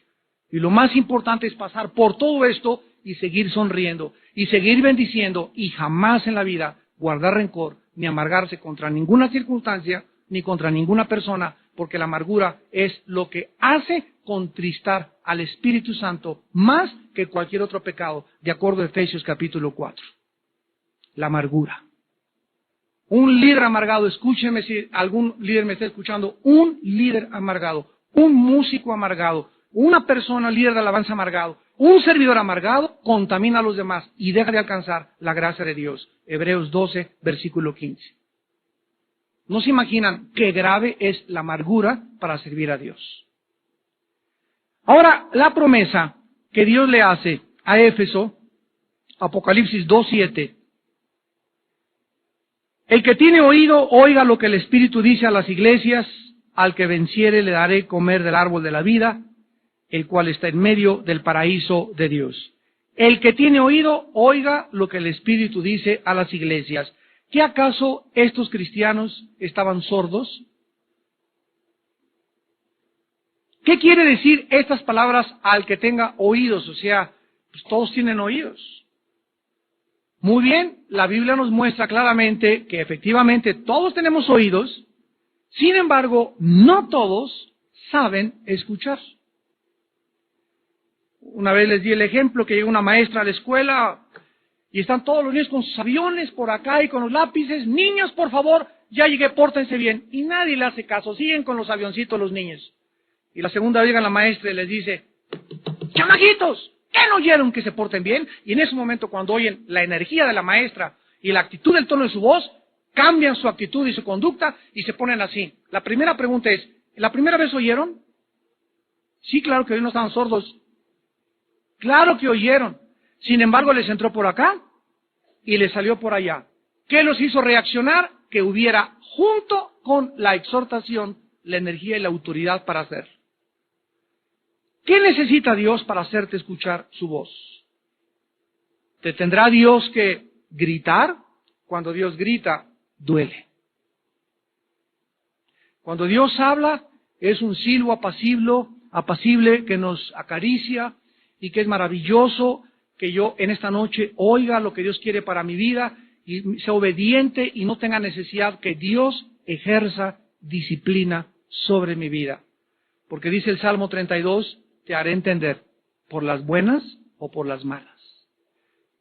Y lo más importante es pasar por todo esto y seguir sonriendo y seguir bendiciendo y jamás en la vida guardar rencor ni amargarse contra ninguna circunstancia ni contra ninguna persona, porque la amargura es lo que hace contristar al Espíritu Santo más que cualquier otro pecado, de acuerdo a Efesios capítulo 4. La amargura. Un líder amargado, escúcheme si algún líder me está escuchando, un líder amargado, un músico amargado, una persona líder de alabanza amargado, un servidor amargado contamina a los demás y deja de alcanzar la gracia de Dios. Hebreos 12, versículo 15. No se imaginan qué grave es la amargura para servir a Dios. Ahora, la promesa que Dios le hace a Éfeso, Apocalipsis 2:7. El que tiene oído, oiga lo que el Espíritu dice a las iglesias. Al que venciere le daré comer del árbol de la vida, el cual está en medio del paraíso de Dios. El que tiene oído, oiga lo que el Espíritu dice a las iglesias. ¿Qué acaso estos cristianos estaban sordos? ¿Qué quiere decir estas palabras al que tenga oídos? O sea, pues todos tienen oídos. Muy bien, la Biblia nos muestra claramente que efectivamente todos tenemos oídos, sin embargo, no todos saben escuchar. Una vez les di el ejemplo que llega una maestra a la escuela y están todos los niños con sus aviones por acá y con los lápices. Niños, por favor, ya llegué, pórtense bien. Y nadie le hace caso, siguen con los avioncitos los niños. Y la segunda vez llega la maestra y les dice, chamaquitos, ¿qué no oyeron que se porten bien? Y en ese momento, cuando oyen la energía de la maestra y la actitud del tono de su voz, cambian su actitud y su conducta y se ponen así. La primera pregunta es, ¿la primera vez oyeron? Sí, claro que hoy no estaban sordos. Claro que oyeron. Sin embargo, les entró por acá y les salió por allá. ¿Qué los hizo reaccionar? Que hubiera, junto con la exhortación, la energía y la autoridad para hacer. ¿Qué necesita Dios para hacerte escuchar su voz? ¿Te tendrá Dios que gritar? Cuando Dios grita, duele. Cuando Dios habla, es un silbo apacible que nos acaricia y que es maravilloso que yo en esta noche oiga lo que Dios quiere para mi vida y sea obediente y no tenga necesidad que Dios ejerza disciplina sobre mi vida. Porque dice el Salmo 32, te haré entender por las buenas o por las malas.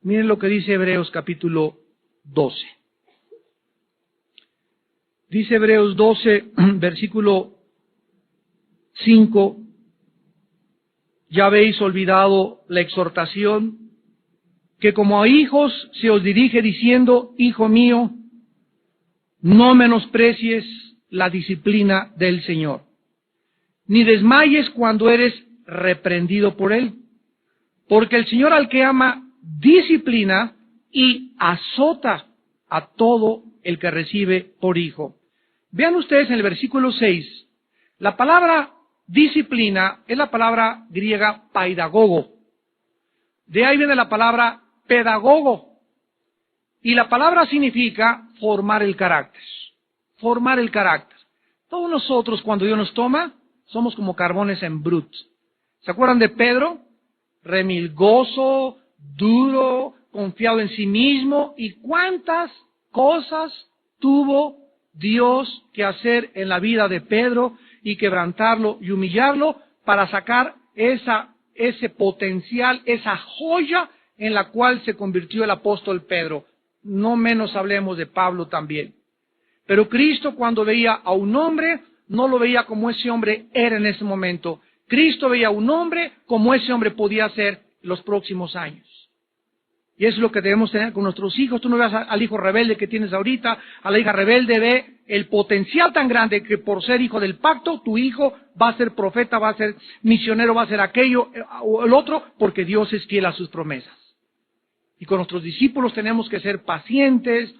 Miren lo que dice Hebreos capítulo 12. Dice Hebreos 12, versículo 5, ya habéis olvidado la exhortación, que como a hijos se os dirige diciendo, hijo mío, no menosprecies la disciplina del Señor, ni desmayes cuando eres reprendido por Él, porque el Señor al que ama disciplina y azota a todo el que recibe por hijo. Vean ustedes en el versículo 6, la palabra disciplina es la palabra griega paidagogo. De ahí viene la palabra pedagogo. Y la palabra significa formar el carácter. Formar el carácter. Todos nosotros cuando Dios nos toma, somos como carbones en brut. ¿Se acuerdan de Pedro? Remilgoso, duro, confiado en sí mismo. ¿Y cuántas cosas tuvo Dios que hacer en la vida de Pedro y quebrantarlo y humillarlo para sacar ese potencial, esa joya en la cual se convirtió el apóstol Pedro? No menos hablemos de Pablo también. Pero Cristo, cuando veía a un hombre, no lo veía como ese hombre era en ese momento. Cristo veía a un hombre como ese hombre podía ser los próximos años. Y eso es lo que debemos tener con nuestros hijos. Tú no veas al hijo rebelde que tienes ahorita, a la hija rebelde, ve el potencial tan grande que por ser hijo del pacto, tu hijo va a ser profeta, va a ser misionero, va a ser aquello o el otro, porque Dios es fiel a sus promesas. Y con nuestros discípulos tenemos que ser pacientes,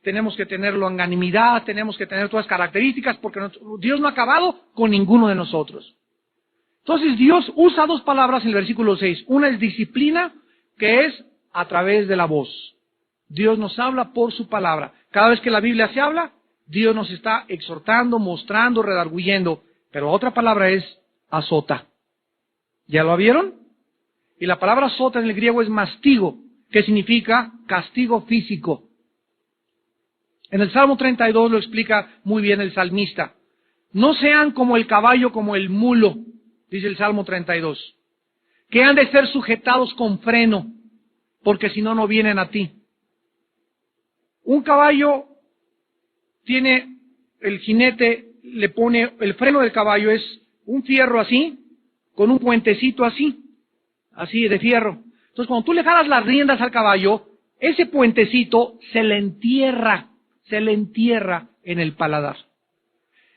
tenemos que tener longanimidad, tenemos que tener todas las características, porque Dios no ha acabado con ninguno de nosotros. Entonces Dios usa dos palabras en el versículo 6. Una es disciplina, que es a través de la voz. Dios nos habla por su palabra. Cada vez que la Biblia se habla, Dios nos está exhortando, mostrando, redarguyendo. Pero otra palabra es azota. ¿Ya lo vieron? Y la palabra azota en el griego es mastigo, que significa castigo físico. En el Salmo 32 lo explica muy bien el salmista. No sean como el caballo, como el mulo, dice el Salmo 32, que han de ser sujetados con freno, porque si no, no vienen a ti. Un caballo tiene, el jinete le pone, el freno del caballo es un fierro así, con un puentecito así de fierro. Entonces cuando tú le jalas las riendas al caballo, ese puentecito se le entierra en el paladar.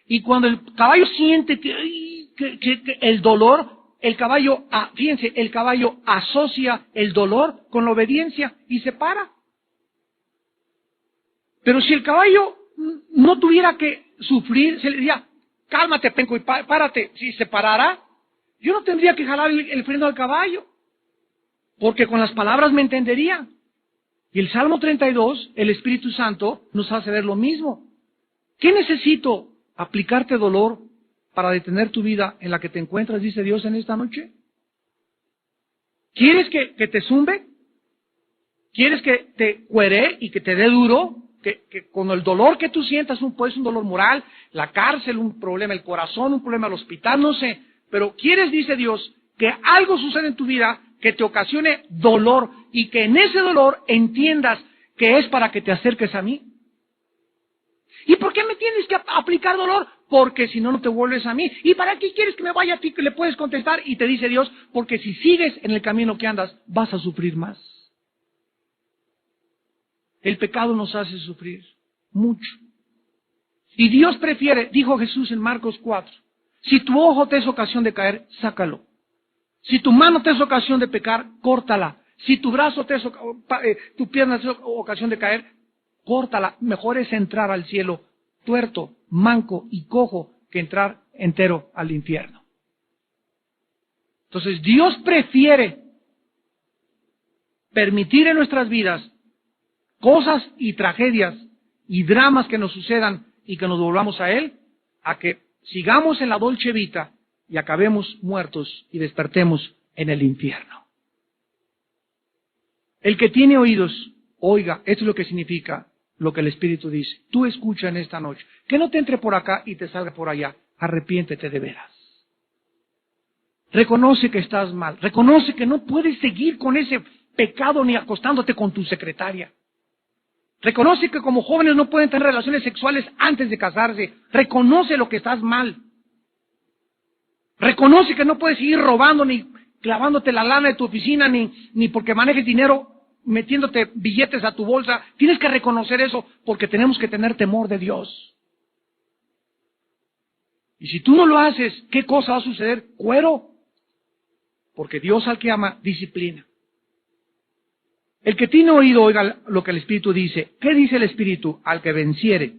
Y cuando el caballo siente que el dolor, el caballo, fíjense, el caballo asocia el dolor con la obediencia y se para. Pero si el caballo no tuviera que sufrir, se le diría, cálmate, penco, y párate. Si se parara, yo no tendría que jalar el freno al caballo, porque con las palabras me entendería. Y el Salmo 32, el Espíritu Santo nos hace ver lo mismo. ¿Qué necesito? ¿Aplicarte dolor para detener tu vida en la que te encuentras, dice Dios en esta noche? ¿Quieres que te zumbe? ¿Quieres que te cuere y que te dé duro? Que con el dolor que tú sientas, puede ser un dolor moral, la cárcel, un problema el corazón, un problema al hospital, no sé. Pero ¿quieres, dice Dios, que algo suceda en tu vida que te ocasione dolor y que en ese dolor entiendas que es para que te acerques a mí? ¿Y por qué me tienes que aplicar dolor? Porque si no, no te vuelves a mí. ¿Y para qué quieres que me vaya a ti? Que le puedes contestar y te dice Dios, porque si sigues en el camino que andas, vas a sufrir más. El pecado nos hace sufrir mucho. Y Dios prefiere, dijo Jesús en Marcos 4, si tu ojo te es ocasión de caer, sácalo. Si tu mano te es ocasión de pecar, córtala. Si tu brazo tu pierna te es ocasión de caer, córtala. Mejor es entrar al cielo tuerto, manco y cojo que entrar entero al infierno. Entonces Dios prefiere permitir en nuestras vidas cosas y tragedias y dramas que nos sucedan y que nos volvamos a Él, a que sigamos en la dolce vita y acabemos muertos y despertemos en el infierno. El que tiene oídos, oiga, esto es lo que significa lo que el Espíritu dice. Tú escucha en esta noche, que no te entre por acá y te salga por allá. Arrepiéntete de veras. Reconoce que estás mal, reconoce que no puedes seguir con ese pecado ni acostándote con tu secretaria. Reconoce que como jóvenes no pueden tener relaciones sexuales antes de casarse. Reconoce lo que estás mal. Reconoce que no puedes seguir robando ni clavándote la lana de tu oficina ni porque manejes dinero metiéndote billetes a tu bolsa. Tienes que reconocer eso porque tenemos que tener temor de Dios. Y si tú no lo haces, ¿qué cosa va a suceder? Cuero. Porque Dios al que ama disciplina. El que tiene oído, oiga lo que el Espíritu dice. ¿Qué dice el Espíritu? Al que venciere,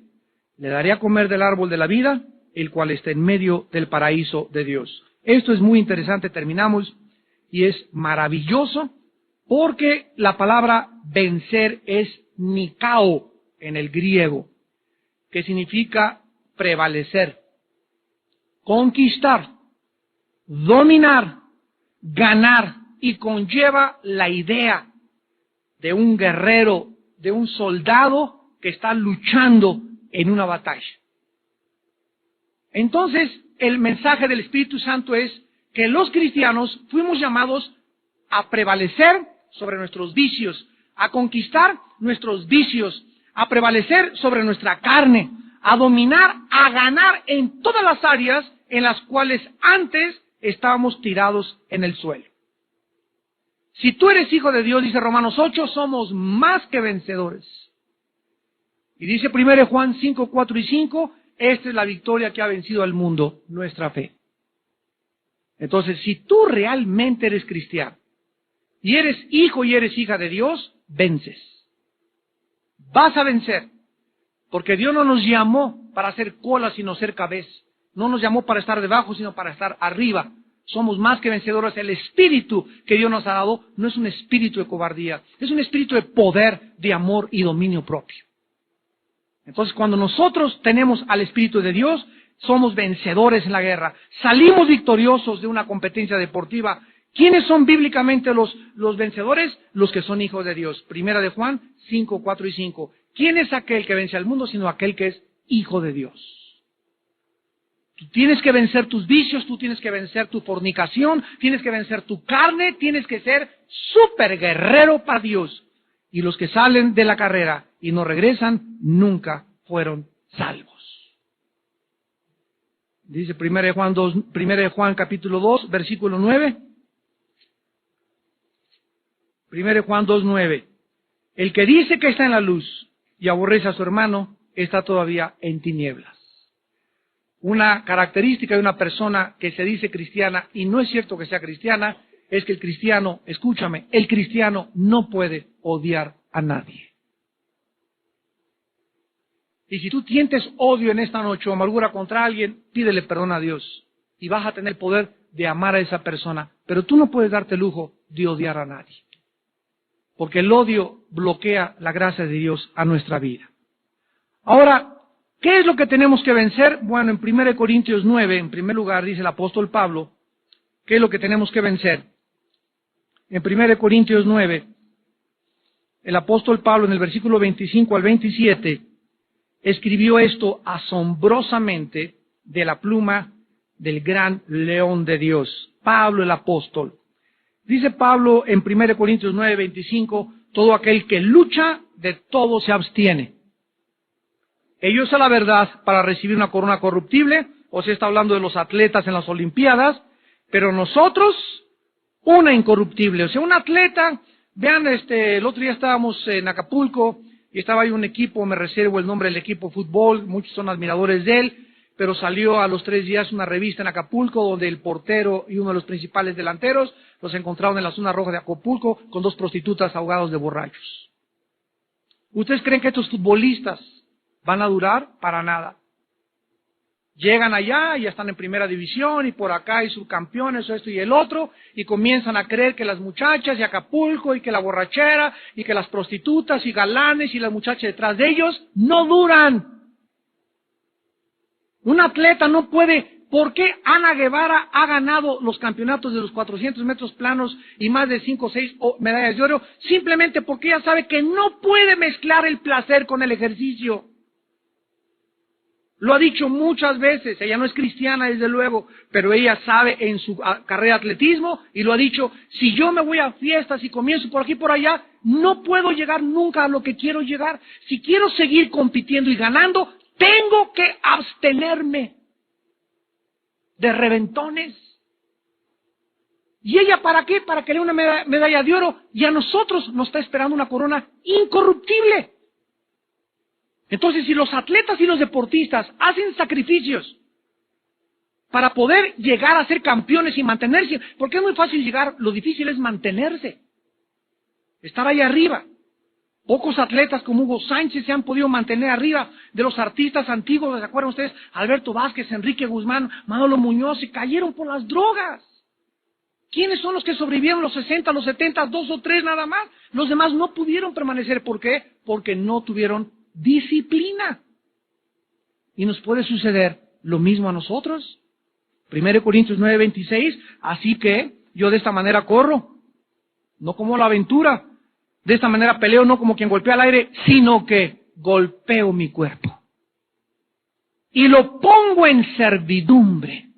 le daré a comer del árbol de la vida, el cual está en medio del paraíso de Dios. Esto es muy interesante, terminamos, y es maravilloso, porque la palabra vencer es nikao en el griego, que significa prevalecer, conquistar, dominar, ganar, y conlleva la idea de un guerrero, de un soldado que está luchando en una batalla. Entonces, el mensaje del Espíritu Santo es que los cristianos fuimos llamados a prevalecer sobre nuestros vicios, a conquistar nuestros vicios, a prevalecer sobre nuestra carne, a dominar, a ganar en todas las áreas en las cuales antes estábamos tirados en el suelo. Si tú eres hijo de Dios, dice Romanos 8, somos más que vencedores. Y dice 1 Juan 5, 4 y 5, esta es la victoria que ha vencido al mundo, nuestra fe. Entonces, si tú realmente eres cristiano, y eres hijo y eres hija de Dios, vences. Vas a vencer. Porque Dios no nos llamó para hacer cola, sino ser cabeza. No nos llamó para estar debajo, sino para estar arriba. Somos más que vencedores. El espíritu que Dios nos ha dado no es un espíritu de cobardía, es un espíritu de poder, de amor y dominio propio. Entonces, cuando nosotros tenemos al Espíritu de Dios, somos vencedores en la guerra. Salimos victoriosos de una competencia deportiva. ¿Quiénes son bíblicamente los vencedores? Los que son hijos de Dios. 1 Juan 5, 4 y 5. ¿Quién es aquel que vence al mundo sino aquel que es hijo de Dios? Tú tienes que vencer tus vicios, tú tienes que vencer tu fornicación, tienes que vencer tu carne, tienes que ser súper guerrero para Dios. Y los que salen de la carrera y no regresan, nunca fueron salvos. Dice 1 Juan capítulo 2, versículo 9. 1 Juan 2, 9. El que dice que está en la luz y aborrece a su hermano, está todavía en tinieblas. Una característica de una persona que se dice cristiana, y no es cierto que sea cristiana, es que el cristiano, escúchame, el cristiano no puede odiar a nadie. Y si tú sientes odio en esta noche o amargura contra alguien, pídele perdón a Dios y vas a tener el poder de amar a esa persona. Pero tú no puedes darte el lujo de odiar a nadie, porque el odio bloquea la gracia de Dios a nuestra vida. Ahora, ¿qué es lo que tenemos que vencer? Bueno, en 1 Corintios 9, en primer lugar, dice el apóstol Pablo, ¿qué es lo que tenemos que vencer? En 1 Corintios 9, el apóstol Pablo en el versículo 25 al 27, escribió esto asombrosamente de la pluma del gran león de Dios, Pablo el apóstol. Dice Pablo en 1 Corintios 9, 25, todo aquel que lucha, de todo se abstiene. Ellos a la verdad para recibir una corona corruptible, o se está hablando de los atletas en las Olimpiadas, pero nosotros una incorruptible. O sea, un atleta, vean, el otro día estábamos en Acapulco y estaba ahí un equipo, me reservo el nombre del equipo fútbol, muchos son admiradores de él, pero salió a los 3 días una revista en Acapulco donde el portero y uno de los principales delanteros los encontraron en la zona roja de Acapulco con 2 prostitutas ahogados de borrachos. ¿Ustedes creen que estos futbolistas van a durar? Para nada. Llegan allá y ya están en primera división y por acá hay subcampeones, esto y el otro, y comienzan a creer que las muchachas y Acapulco y que la borrachera y que las prostitutas y galanes y las muchachas detrás de ellos no duran. Un atleta no puede. ¿Por qué Ana Guevara ha ganado los campeonatos de los 400 metros planos y más de 5 o 6 medallas de oro? Simplemente porque ella sabe que no puede mezclar el placer con el ejercicio. Lo ha dicho muchas veces, ella no es cristiana desde luego, pero ella sabe en su carrera de atletismo y lo ha dicho, si yo me voy a fiestas y comienzo por aquí y por allá, no puedo llegar nunca a lo que quiero llegar. Si quiero seguir compitiendo y ganando, tengo que abstenerme de reventones. ¿Y ella para qué? Para que le dé una medalla de oro y a nosotros nos está esperando una corona incorruptible. Entonces, si los atletas y los deportistas hacen sacrificios para poder llegar a ser campeones y mantenerse, porque es muy fácil llegar, lo difícil es mantenerse, estar ahí arriba. Pocos atletas como Hugo Sánchez se han podido mantener arriba. De los artistas antiguos, ¿se acuerdan ustedes? Alberto Vázquez, Enrique Guzmán, Manolo Muñoz, se cayeron por las drogas. ¿Quiénes son los que sobrevivieron los 60, los 70, 2 o 3 nada más? Los demás no pudieron permanecer. ¿Por qué? Porque no tuvieron disciplina. Y nos puede suceder lo mismo a nosotros. 1 Corintios 9:26, así que yo de esta manera corro, no como la aventura. De esta manera peleo no como quien golpea al aire, sino que golpeo mi cuerpo. Y lo pongo en servidumbre.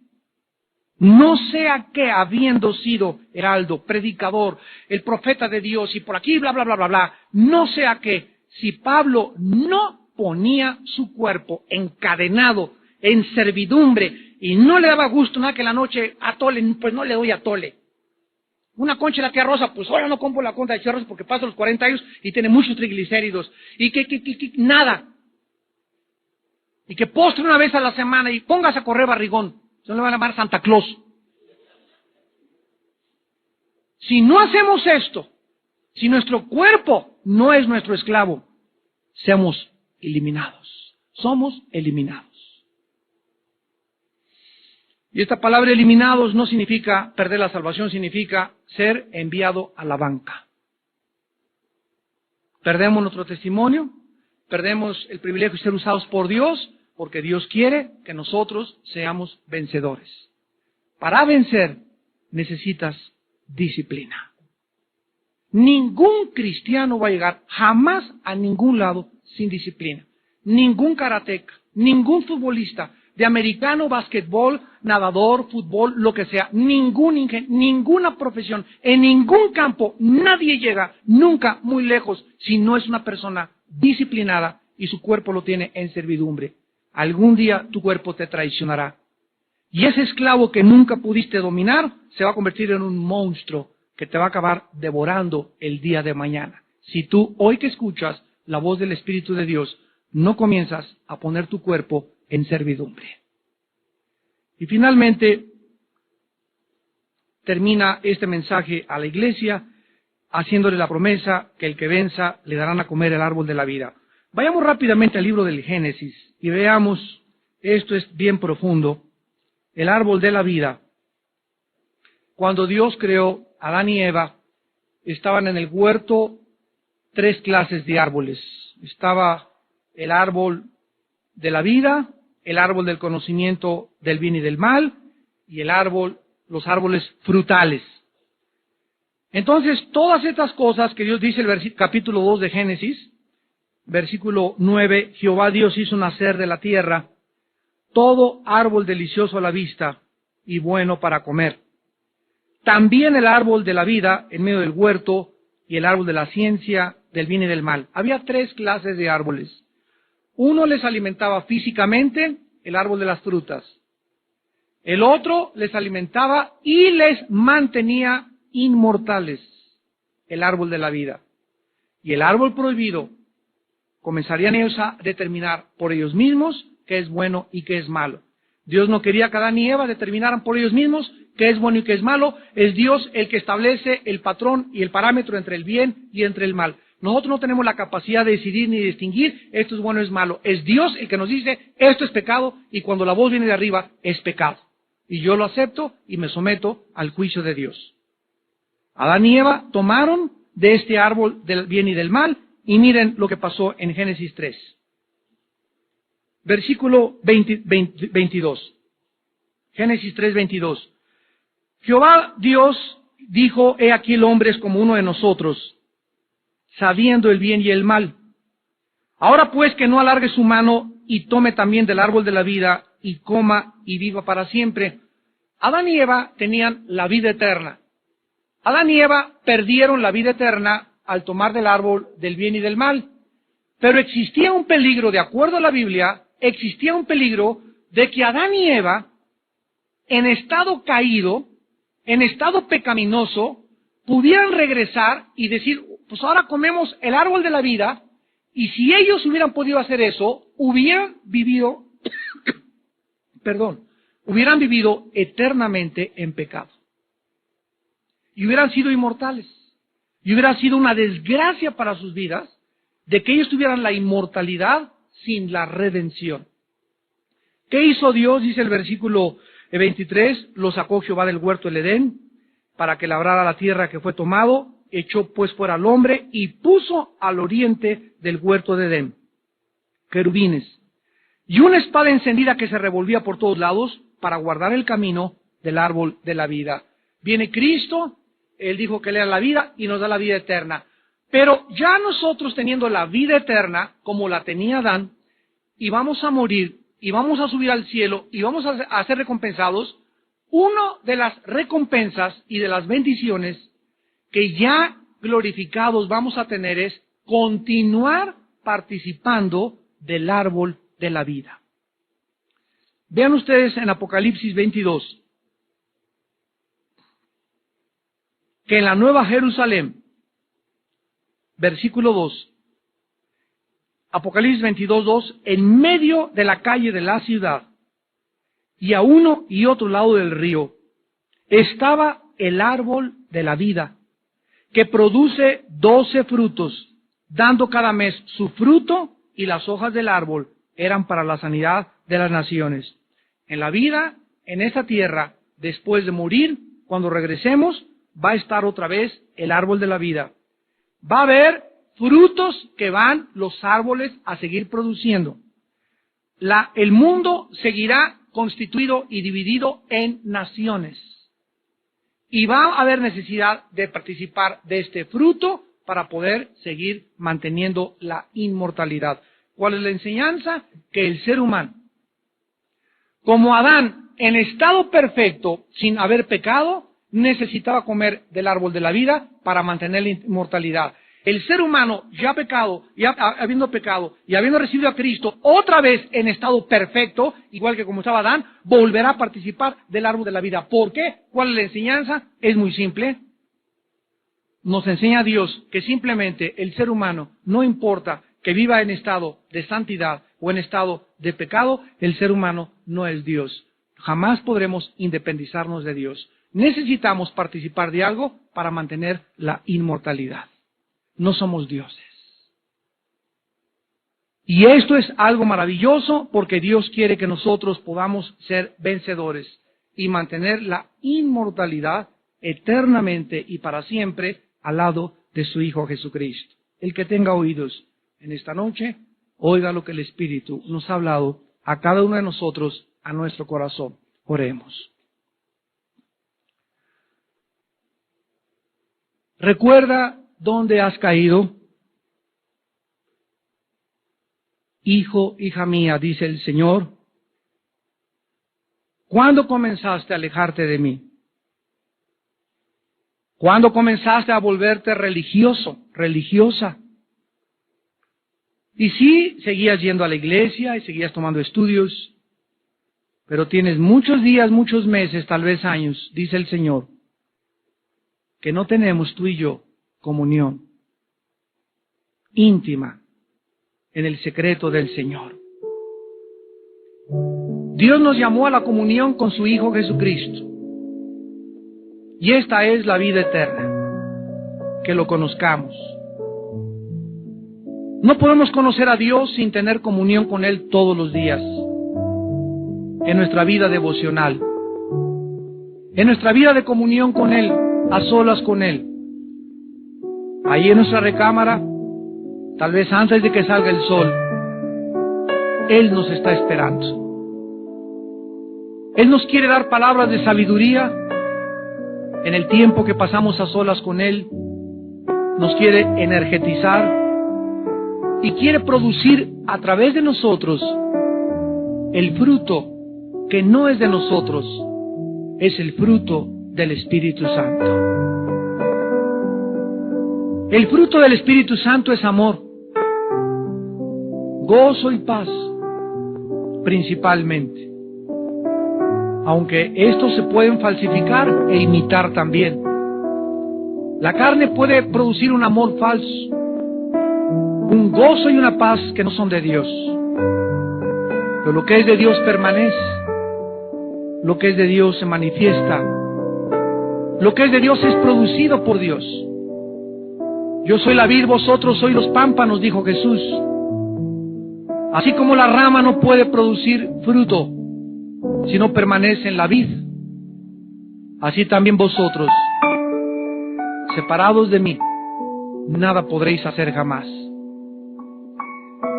No sea que habiendo sido heraldo, predicador, el profeta de Dios y por aquí bla bla bla bla bla, no sea que si Pablo no ponía su cuerpo encadenado en servidumbre y no le daba gusto nada que la noche atole, pues no le doy atole. Una concha de la tía Rosa, pues ahora no compro la concha de tía Rosa porque paso los 40 años y tiene muchos triglicéridos. Y que nada. Y que postre una vez a la semana y pongas a correr barrigón. Se le van a llamar Santa Claus. Si no hacemos esto, si nuestro cuerpo no es nuestro esclavo, seamos eliminados. Somos eliminados. Y esta palabra eliminados no significa perder la salvación, significa ser enviado a la banca. Perdemos nuestro testimonio, perdemos el privilegio de ser usados por Dios, porque Dios quiere que nosotros seamos vencedores. Para vencer necesitas disciplina. Ningún cristiano va a llegar jamás a ningún lado sin disciplina. Ningún karateca, ningún futbolista de americano, basquetbol, nadador, fútbol, lo que sea, ninguna profesión, en ningún campo, nadie llega nunca muy lejos si no es una persona disciplinada y su cuerpo lo tiene en servidumbre. Algún día tu cuerpo te traicionará. Y ese esclavo que nunca pudiste dominar se va a convertir en un monstruo que te va a acabar devorando el día de mañana. Si tú, hoy que escuchas la voz del Espíritu de Dios, no comienzas a poner tu cuerpo en servidumbre. Y finalmente, termina este mensaje a la iglesia haciéndole la promesa que el que venza le darán a comer el árbol de la vida. Vayamos rápidamente al libro del Génesis y veamos, esto es bien profundo, el árbol de la vida. Cuando Dios creó a Adán y Eva, estaban en el huerto 3 clases de árboles. Estaba el árbol de la vida, el árbol del conocimiento del bien y del mal, y los árboles frutales. Entonces, todas estas cosas que Dios dice en el capítulo 2 de Génesis, versículo 9, Jehová Dios hizo nacer de la tierra todo árbol delicioso a la vista y bueno para comer. También el árbol de la vida en medio del huerto y el árbol de la ciencia del bien y del mal. Había 3 clases de árboles. Uno les alimentaba físicamente, el árbol de las frutas. El otro les alimentaba y les mantenía inmortales, el árbol de la vida. Y el árbol prohibido, comenzarían ellos a determinar por ellos mismos qué es bueno y qué es malo. Dios no quería que Adán y Eva determinaran por ellos mismos qué es bueno y qué es malo. Es Dios el que establece el patrón y el parámetro entre el bien y entre el mal. Nosotros no tenemos la capacidad de decidir ni distinguir esto es bueno o es malo. Es Dios el que nos dice esto es pecado, y cuando la voz viene de arriba es pecado. Y yo lo acepto y me someto al juicio de Dios. Adán y Eva tomaron de este árbol del bien y del mal, y miren lo que pasó en Génesis 3. Versículo 22. Génesis 3, 22. Jehová Dios dijo, he aquí el hombre es como uno de nosotros, sabiendo el bien y el mal. Ahora pues que no alargue su mano y tome también del árbol de la vida y coma y viva para siempre. Adán y Eva tenían la vida eterna. Adán y Eva perdieron la vida eterna al tomar del árbol del bien y del mal. Pero existía un peligro, de acuerdo a la Biblia, existía un peligro de que Adán y Eva, en estado caído, en estado pecaminoso, pudieran regresar y decir, pues ahora comemos el árbol de la vida, y si ellos hubieran podido hacer eso, hubieran vivido, hubieran vivido eternamente en pecado. Y hubieran sido inmortales. Y hubiera sido una desgracia para sus vidas de que ellos tuvieran la inmortalidad sin la redención. ¿Qué hizo Dios? Dice el versículo 23, lo sacó Jehová del huerto del Edén para que labrara la tierra que fue tomado, echó pues fuera al hombre y puso al oriente del huerto de Edén querubines y una espada encendida que se revolvía por todos lados para guardar el camino del árbol de la vida. Viene Cristo, Él dijo que Él era la vida y nos da la vida eterna. Pero ya nosotros teniendo la vida eterna, como la tenía Adán, y vamos a morir, y vamos a subir al cielo, y vamos a ser recompensados, una de las recompensas y de las bendiciones que ya glorificados vamos a tener es continuar participando del árbol de la vida. Vean ustedes en Apocalipsis 22, que en la Nueva Jerusalén, versículo 2, Apocalipsis 22, 2, en medio de la calle de la ciudad, y a uno y otro lado del río, estaba el árbol de la vida, que produce 12 frutos, dando cada mes su fruto, y las hojas del árbol eran para la sanidad de las naciones. En la vida, en esta tierra, después de morir, cuando regresemos, va a estar otra vez el árbol de la vida. Va a haber frutos que van los árboles a seguir produciendo. El mundo seguirá constituido y dividido en naciones. Y va a haber necesidad de participar de este fruto para poder seguir manteniendo la inmortalidad. ¿Cuál es la enseñanza? Que el ser humano, como Adán, en estado perfecto, sin haber pecado, necesitaba comer del árbol de la vida para mantener la inmortalidad. El ser humano, ya pecado, ya habiendo pecado y habiendo recibido a Cristo, otra vez en estado perfecto, igual que como estaba Adán, volverá a participar del árbol de la vida. ¿Por qué? ¿Cuál es la enseñanza? Es muy simple. Nos enseña Dios que simplemente el ser humano, no importa que viva en estado de santidad o en estado de pecado, el ser humano no es Dios. Jamás podremos independizarnos de Dios. Necesitamos participar de algo para mantener la inmortalidad. No somos dioses. Y esto es algo maravilloso porque Dios quiere que nosotros podamos ser vencedores y mantener la inmortalidad eternamente y para siempre al lado de su Hijo Jesucristo. El que tenga oídos en esta noche, oiga lo que el Espíritu nos ha hablado a cada uno de nosotros, a nuestro corazón. Oremos. Recuerda dónde has caído. Hijo, hija mía, dice el Señor, ¿cuándo comenzaste a alejarte de mí? ¿Cuándo comenzaste a volverte religioso, religiosa? Y sí, seguías yendo a la iglesia y seguías tomando estudios, pero tienes muchos días, muchos meses, tal vez años, dice el Señor, que no tenemos tú y yo comunión íntima en el secreto del Señor. Dios nos llamó a la comunión con su Hijo Jesucristo. Y esta es la vida eterna, que lo conozcamos. No podemos conocer a Dios sin tener comunión con Él todos los días, en nuestra vida devocional, en nuestra vida de comunión con Él, a solas con Él. Ahí en nuestra recámara, tal vez antes de que salga el sol, Él nos está esperando. Él nos quiere dar palabras de sabiduría en el tiempo que pasamos a solas con Él. Nos quiere energetizar y quiere producir a través de nosotros el fruto que no es de nosotros, es el fruto del Espíritu Santo. El fruto del Espíritu Santo es amor, gozo y paz, principalmente. Aunque estos se pueden falsificar e imitar también. La carne puede producir un amor falso, un gozo y una paz que no son de Dios. Pero lo que es de Dios permanece, lo que es de Dios se manifiesta, lo que es de Dios es producido por Dios. Yo soy la vid, vosotros sois los pámpanos, dijo Jesús. Así como la rama no puede producir fruto si no permanece en la vid, así también vosotros, separados de mí, nada podréis hacer jamás.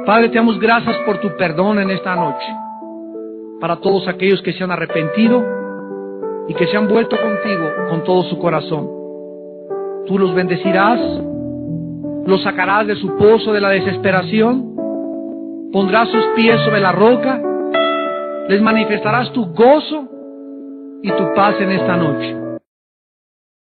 Padre, te damos gracias por tu perdón en esta noche, para todos aquellos que se han arrepentido y que se han vuelto contigo con todo su corazón. Tú los bendecirás, los sacarás de su pozo de la desesperación, pondrás sus pies sobre la roca, les manifestarás tu gozo y tu paz en esta noche.